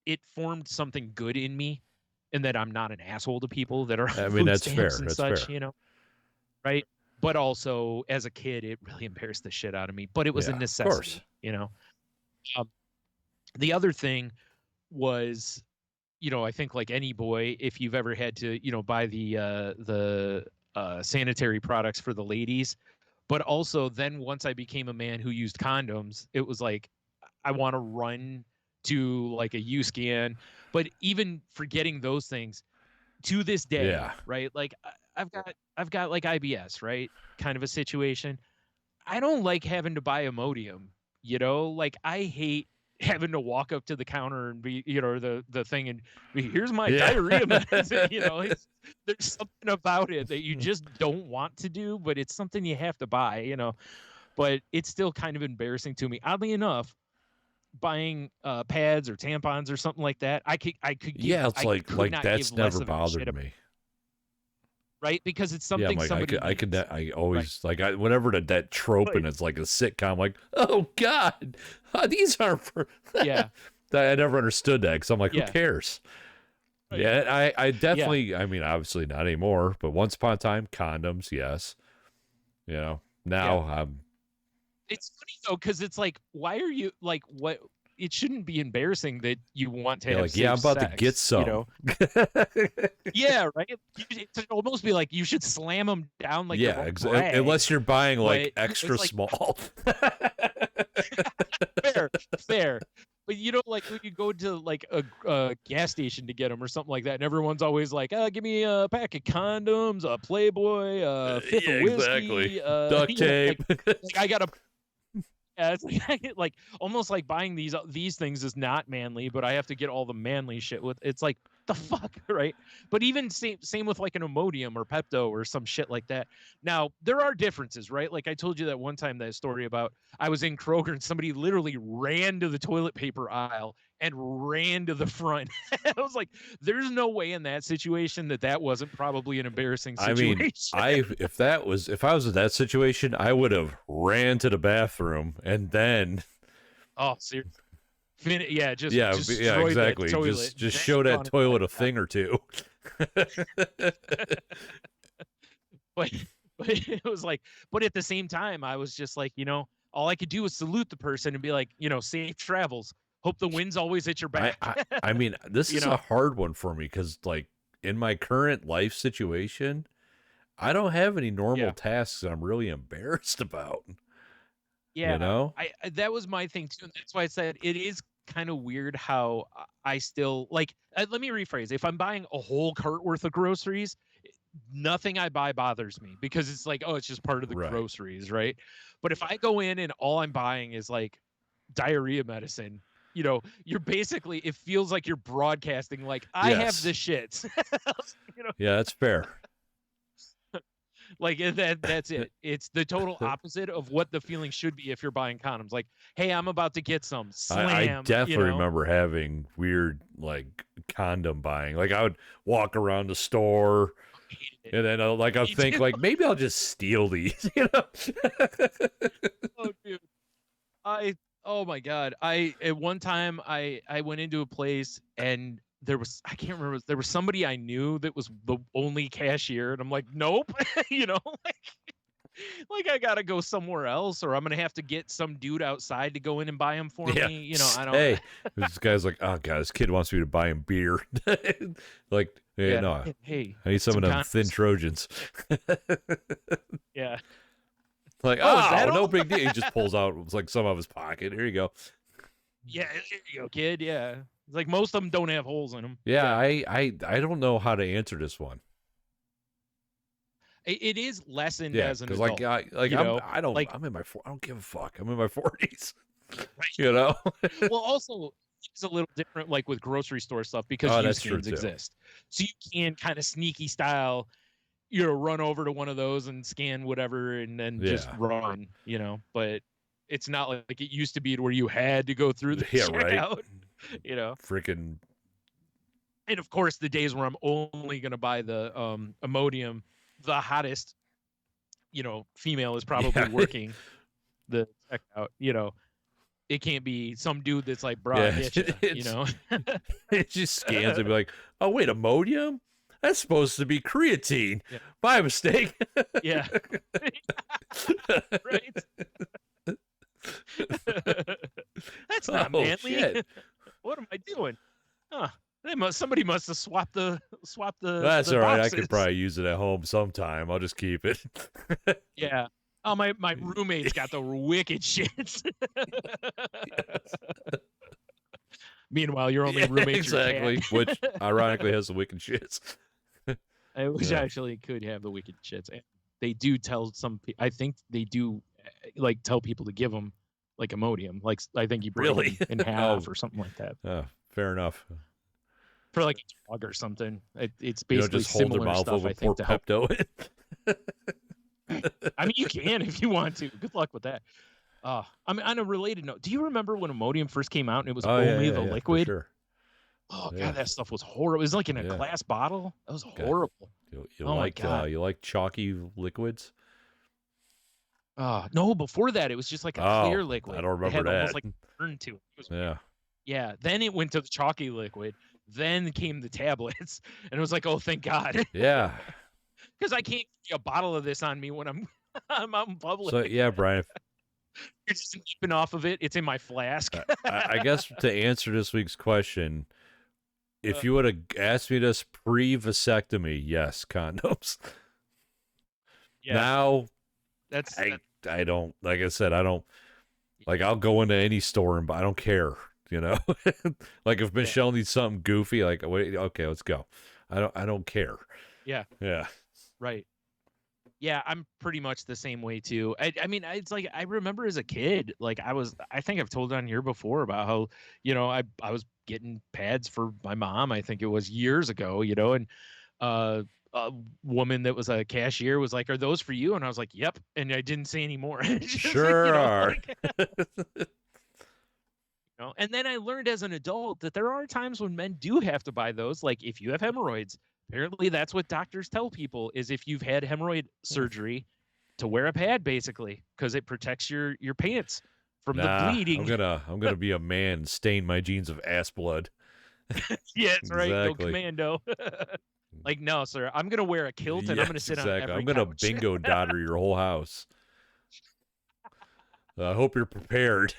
it formed something good in me, in that I'm not an asshole to people that are on food stamps and such, right? But also, as a kid, it really embarrassed the shit out of me. But it was a necessity, The other thing was, I think, like any boy, if you've ever had to, buy the sanitary products for the ladies, but also then once I became a man who used condoms, it was like, I want to run to like a U-Scan, but even forgetting those things to this day, right? Like I've got like IBS, right? Kind of a situation. I don't like having to buy Imodium, like I hate having to walk up to the counter and be, the thing, and here's my diarrhea medicine. There's something about it that you just don't want to do, but it's something you have to buy, but it's still kind of embarrassing to me. Oddly enough, buying pads or tampons or something like that, I could it's like that's never bothered me. right? Because it's Yeah, something I'm like somebody needs. I always Right. whenever that trope Right. and it's like a sitcom, like, oh God, these aren't for. Yeah. I never understood that because I'm like, who Yeah. cares? Right. Yeah, I Yeah. definitely. I mean, obviously not anymore, but once upon a time, condoms, yes. You know, Yeah. now I'm. It's funny though, because it's like, why are you like what? It shouldn't be embarrassing that you want to Yeah, have like, yeah, I'm safe about to get sex, you some. know? Yeah, right. It should almost be like you should slam them down like they're Yeah, a brag. unless you're buying like But extra it's like small. fair, fair. But you know, like when you go to like a gas station to get them or something like that, and everyone's always like, "Give me a pack of condoms, a Playboy, a fifth Yeah, of exactly. whiskey." Duct You know, tape. like I gotta. Yeah, it's like almost like buying these things is not manly, but I have to get all the manly shit with. It's like the fuck, right? But even same with like an Imodium or Pepto or some shit like that. Now there are differences, right? Like I told you that one time that story about I was in Kroger and somebody literally ran to the toilet paper aisle and ran to the front. I was like, there's no way in that situation that wasn't probably an embarrassing I mean, situation. if I was in that situation, I would have ran to the bathroom and then Oh, seriously. Yeah, just yeah, destroyed that exactly. toilet. Just Then show that gone toilet back a out. thing or two. but but it was like, but at the same time, I was just like, all I could do was salute the person and be like, safe travels. Hope the wind's always at your I, back. I I mean, this you is a know, hard one for me because like in my current life situation, I don't have any normal yeah, tasks that I'm really embarrassed about. You yeah. know? That was my thing too, and that's why I said it is kind of weird how I still like. Let me rephrase: if I'm buying a whole cart worth of groceries, nothing I buy bothers me because it's like, oh, it's just part of the Right. groceries, right? But if I go in and all I'm buying is like diarrhea medicine, you're basically, it feels like you're broadcasting like I have the Yes. shits. you know, Yeah, that's fair. like that's it. It's the total opposite of what the feeling should be if you're buying condoms. Like, hey, I'm about to get some I slam, definitely remember having weird like condom buying. Like I would walk around the store Hated it. and then like I'd Me think too. like maybe I'll just steal these, you know? Oh, dude. Oh my god. At one time I went into a place and there was, I can't remember, there was somebody I knew that was the only cashier and I'm like, nope. you know, like I gotta go somewhere else or I'm gonna have to get some dude outside to go in and buy them for Yeah. me. I don't. Hey, this guy's like, oh god, this kid wants me to buy him beer. Like, hey, Yeah. no, Hey, I need some of them thin condoms. Trojans. Yeah. Like, Oh, is that no all? big deal. He just pulls out like some of his pocket. Here you go. Yeah, there you go, kid. Yeah. It's like most of them don't have holes in them. Yeah, I don't know how to answer this one. It is lessened Yeah, as an because adult. Like, I'm in my I don't give a fuck. I'm in my 40s. right. You know? Well, also, it's a little different, like with grocery store stuff, because Oh, use that's true scans too. exist. So you can kind of sneaky style, run over to one of those and scan whatever and then just Yeah. run, but it's not like it used to be where you had to go through the Yeah, right. checkout, you know. Freaking And of course, the days where I'm only going to buy the Imodium, the hottest, female is probably yeah. working the checkout, it can't be some dude that's like, bro, I Yeah. get you. It just scans and be like, oh wait, Imodium? That's supposed to be creatine. Yeah. My mistake. Yeah. Right. That's not manly. Shit. What am I doing? Huh. Somebody must have swapped the That's the all right. boxes. I could probably use it at home sometime. I'll just keep it. Yeah. Oh, my roommate's got the wicked shits. Meanwhile, your only roommate's exactly, your cat. which ironically has the wicked shits. Which actually could have the wicked shits. And they do tell I think they do like tell people to give them like Imodium. Like I think you break Really? them in half or something like that. Fair enough. For like a dog or something. It's You know, basically just hold their similar mouth stuff, over I pour think, to help. Pepto in. I mean, you can if you want to. Good luck with that. I mean, on a related note, do you remember when Imodium first came out and it was only the liquid? For sure. Oh Yeah. God, that stuff was horrible. It was like in a Yeah. glass bottle. That was Okay. horrible. You Oh my like God. you like chalky liquids? No, before that it was just like a Oh, clear I liquid. don't It remember had almost that. like a burn to it. It was weird. Yeah. Yeah. Then it went to the chalky liquid. Then came the tablets, and it was like, oh, thank God, Yeah. because I can't carry a bottle of this on me when I'm out in public. So yeah, Brian, You're just keeping off of it. It's in my flask. I guess to answer this week's question, if you would have asked me this pre-vasectomy, yes, condoms. Yeah. Now, That's I don't, like I said, I don't, like, I'll go into any store and I don't care, you know? Like if Michelle needs something goofy, like, wait, okay, let's go. I don't care. Yeah. Yeah. Right. Yeah, I'm pretty much the same way too. I mean, it's like I remember as a kid, like I think I've told on here before about how, I was getting pads for my mom. I think it was years ago, and a woman that was a cashier was like, "Are those for you?" And I was like, "Yep." And I didn't say any more. Sure are. And then I learned as an adult that there are times when men do have to buy those. Like if you have hemorrhoids, apparently that's what doctors tell people is if you've had hemorrhoid surgery to wear a pad basically because it protects your pants from the bleeding. I'm gonna be a man and stain my jeans of ass blood. Yeah, that's right. Go Exactly. commando. Like, no, sir. I'm gonna wear a kilt and I'm gonna sit on every I'm gonna couch. bingo daughter your whole house. I hope you're prepared.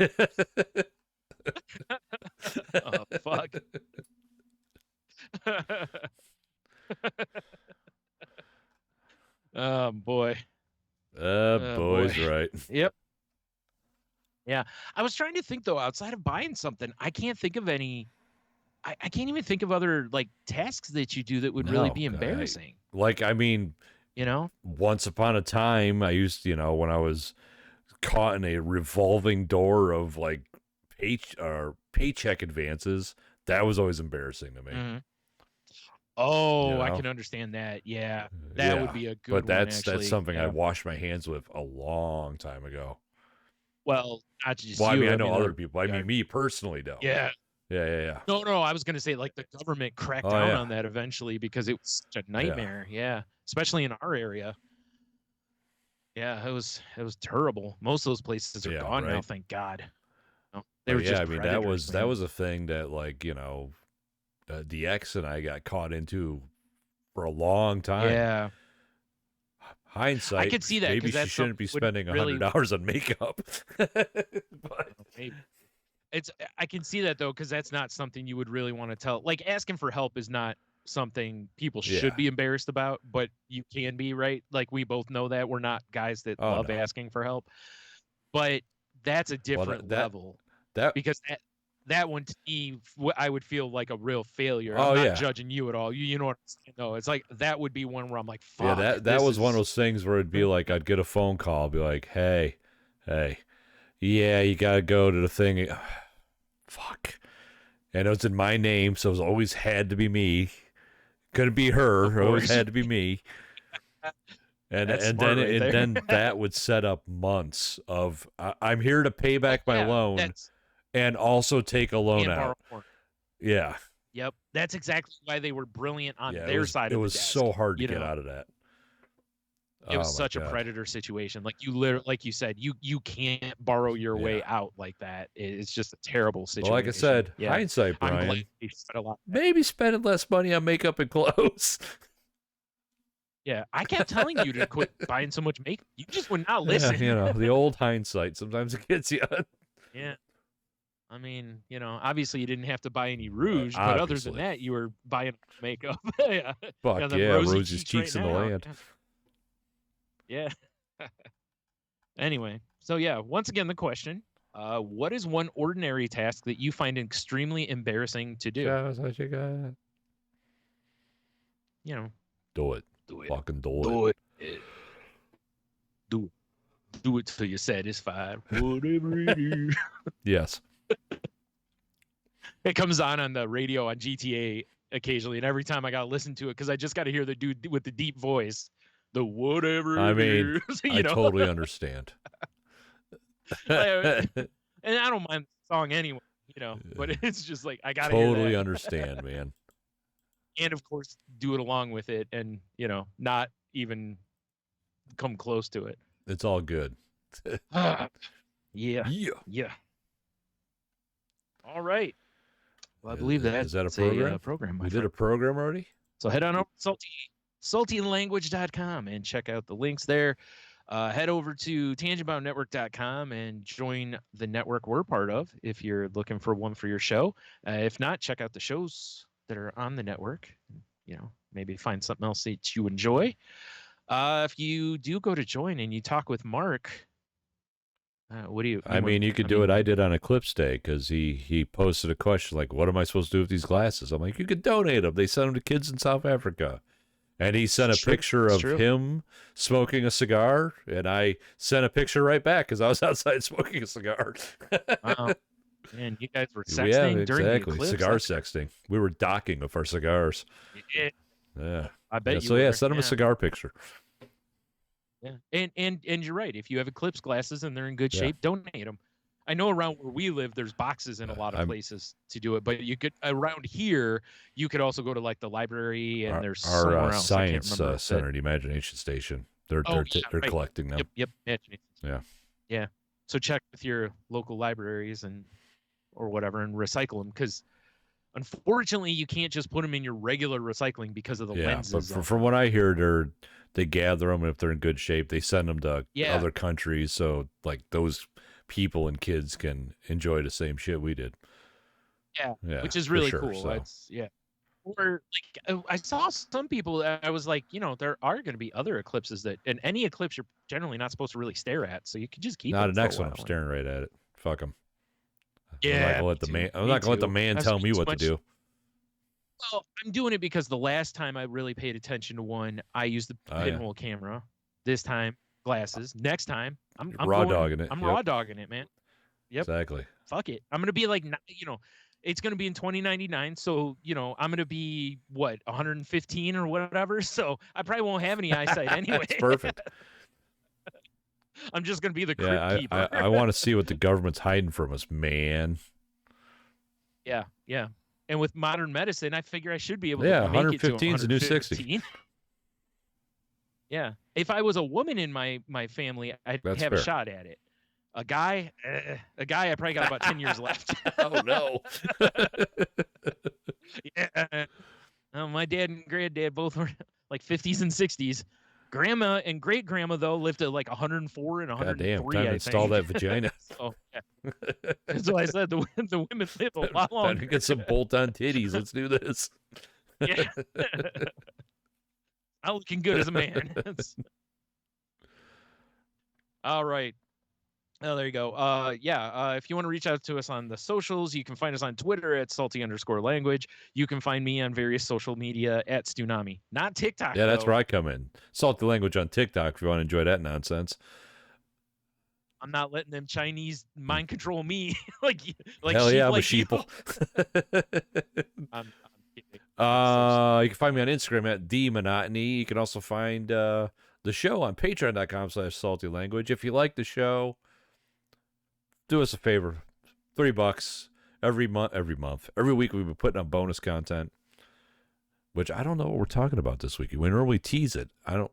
Oh fuck. Oh boy. Boy's boy. right. Yep. Yeah. I was trying to think though, outside of buying something, I can't think of any. I can't even think of other like tasks that you do that would really be embarrassing. I mean, once upon a time, I used, when I was caught in a revolving door of like paycheck advances, that was always embarrassing to me. Mm-hmm. Oh, I can understand that. Yeah, that would be a good one. But actually. that's something I washed my hands with a long time ago. Well, not just you. I mean, I know other people. I mean, me personally, though. Yeah. Yeah. No, I was going to say like the government cracked down on that eventually because it was such a nightmare. Yeah. Especially in our area. Yeah, it was terrible. Most of those places are gone now, thank God. They were just predators, that was a thing that like, the ex and I got caught into for a long time. Yeah. Hindsight, I could see that. Maybe she shouldn't be spending $100 on makeup. But I can see that though, because that's not something you would really want to tell. Like asking for help is not something people should be embarrassed about, but you can be, right? Like we both know that we're not guys that love asking for help, but that's a different level. Because that one to me, I would feel like a real failure. I'm not judging you at all. You know what I'm saying? No, it's like that would be one where I'm like, fuck. Yeah, that was one of those things where it'd be like I'd get a phone call, be like, hey, yeah, you gotta go to the thing. Fuck. And it was in my name, so it was always had to be me. Couldn't be her. It always had to be me. And then that would set up months of I'm here to pay back my loan and also take a loan out. Yeah. Yep. That's exactly why they were brilliant on their side of the desk. It was so hard to get out of that. It was such a predator situation. Like you literally, like you said, you can't borrow your way out like that. It's just a terrible situation. Well, like I said, hindsight, Brian. Maybe spending less money on makeup and clothes. Yeah, I kept telling you to quit buying so much makeup. You just would not listen. The old hindsight. Sometimes it gets you. Yeah. I mean, obviously you didn't have to buy any rouge, but other than that, you were buying makeup. Yeah. Fuck yeah, rosy cheeks in the land. Yeah. Anyway, so once again, the question, what is one ordinary task that you find extremely embarrassing to do? That's what you got. Do it. Fucking do it. Do it till you're satisfied. Whatever it is. Yes. It comes on the radio on GTA occasionally, and every time I gotta listen to it because I just gotta hear the dude with the deep voice. The whatever. I mean, I totally understand. And I don't mind the song anyway. but it's just like, I gotta totally hear that. understand, man. And of course, do it along with it, and not even come close to it. It's all good. Yeah. Yeah. All right. Well, I believe that is that a program? program. We did a program already. So head on over to saltylanguage.com and check out the links there. Head over to tangentboundnetwork.com and join the network we're part of if you're looking for one for your show. If not, check out the shows that are on the network. Maybe find something else that you enjoy. If you do go to join and you talk with Mark, what do you? You could do what I did on Eclipse Day, because he posted a question like, "What am I supposed to do with these glasses?" I'm like, "You could donate them. They send them to kids in South Africa." And he sent a picture of him smoking a cigar, and I sent a picture right back because I was outside smoking a cigar. Wow. Man, you guys were sexting during the eclipse? Cigar sexting. We were docking with our cigars. Yeah. I bet you So were. send him a cigar picture. Yeah. And you're right. If you have eclipse glasses and they're in good shape, donate them. I know around where we live, there's boxes in a lot of places to do it, but you could around here, you could also go to like the library, and there's somewhere else. Science Center, the Imagination Station. They're collecting them. Yep. Yeah. So check with your local libraries or whatever and recycle them, because unfortunately you can't just put them in your regular recycling because of the lenses. But from what I hear, they gather them, and if they're in good shape, they send them to other countries, so like those people and kids can enjoy the same shit we did. Yeah, which is really cool. So. Or like I saw some people, I was like, there are going to be other eclipses and any eclipse you're generally not supposed to really stare at, so you could just keep. Not the next one. I'm staring right at it. Fuck them. Yeah, I'm not gonna let the man tell me what to do. Well, I'm doing it because the last time I really paid attention to one, I used the pinhole camera. This time, glasses. Next time, I'm raw dogging it. I'm raw dogging it, man. Yep. Exactly. Fuck it. I'm gonna be like, it's gonna be in 2099. So I'm gonna be 115 or whatever. So I probably won't have any eyesight anyway. That's perfect. I'm just gonna be the crypt keeper. I want to see what the government's hiding from us, man. Yeah. And with modern medicine, I figure I should be able to make 115 it is a new 60. Yeah. If I was a woman in my family, I'd have a shot at it. A guy, I probably got about 10 years left. Oh, no. Yeah. My dad and granddad both were like 50s and 60s. Grandma and great grandma, though, lived at like 104 and 103. God damn, time to install that vagina. So, that's what I said. The women live a lot longer. Time to get some bolt-on titties. Let's do this. Yeah. I'm looking good as a man. All right. Oh, there you go. If you want to reach out to us on the socials, you can find us on Twitter at salty_language. You can find me on various social media at Stunami. Not TikTok. Yeah, that's where I come in. Salty Language on TikTok if you want to enjoy that nonsense. I'm not letting them Chinese mind control me. like hell yeah, I'm a sheeple. I'm kidding. You can find me on Instagram at DMonotony. You can also find the show on patreon.com/saltylanguage. If you like the show, do us a favor, $3 every week. We've been putting up bonus content, which I don't know what we're talking about this week. We normally tease it. I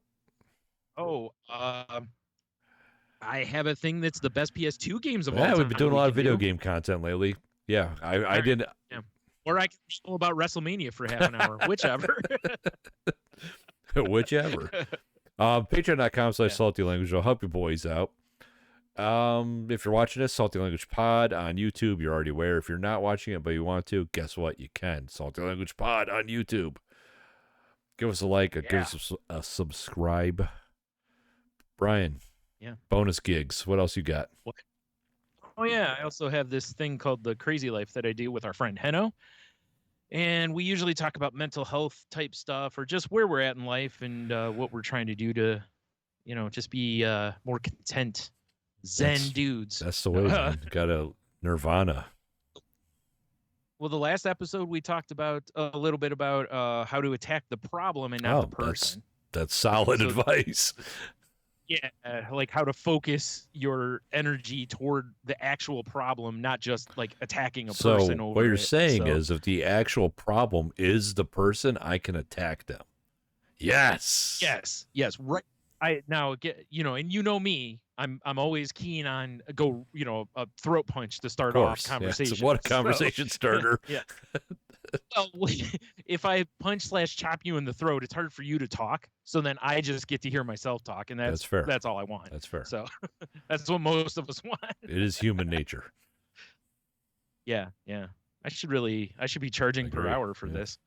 have a thing that's the best PS2 games of all time. Yeah, we've been doing a lot of video game content lately. Yeah, I did. Yeah. Or I can know about WrestleMania for half an hour, whichever. Whichever. Patreon.com/saltylanguage. I'll help you boys out. If you're watching this, Salty Language Pod on YouTube, you're already aware. If you're not watching it but you want to, guess what? You can. Salty Language Pod on YouTube. Give us a like, give us a subscribe. Bryan. Yeah. Bonus gigs. What else you got? Oh yeah, I also have this thing called The Crazy Life that I do with our friend Heno. And we usually talk about mental health type stuff or just where we're at in life and what we're trying to do to, just be more content. Zen dudes. That's the way, man. Got a nirvana. Well, the last episode we talked about a little bit about how to attack the problem and not the person. That's solid advice. Yeah, like how to focus your energy toward the actual problem, not just like attacking a person So what over you're it. saying So is if the actual problem is the person, I can attack them. Yes. yes, right. I now get and me, I'm always keen on a throat punch to Of start off course. Yeah. So what a conversations. So conversation starter. yeah. Well, if I punch/chop you in the throat, it's hard for you to talk. So then I just get to hear myself talk, and That's fair. that's all I want. That's fair. So that's what most of us want. It is human nature. Yeah, yeah. I should be charging per hour for yeah. this.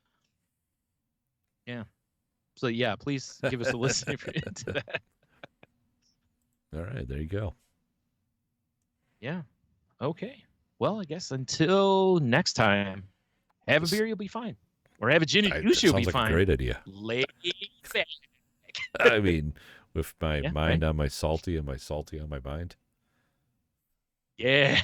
Yeah. So yeah, please give us a listen if you're into that. All right, there you go. Yeah. Okay. Well, I guess until next time, have a beer, you'll be fine. Or have a gin and juice, you'll be sounds like fine. a great idea. Lay back. I mean, with my mind right? on my salty and my salty on my mind. Yeah.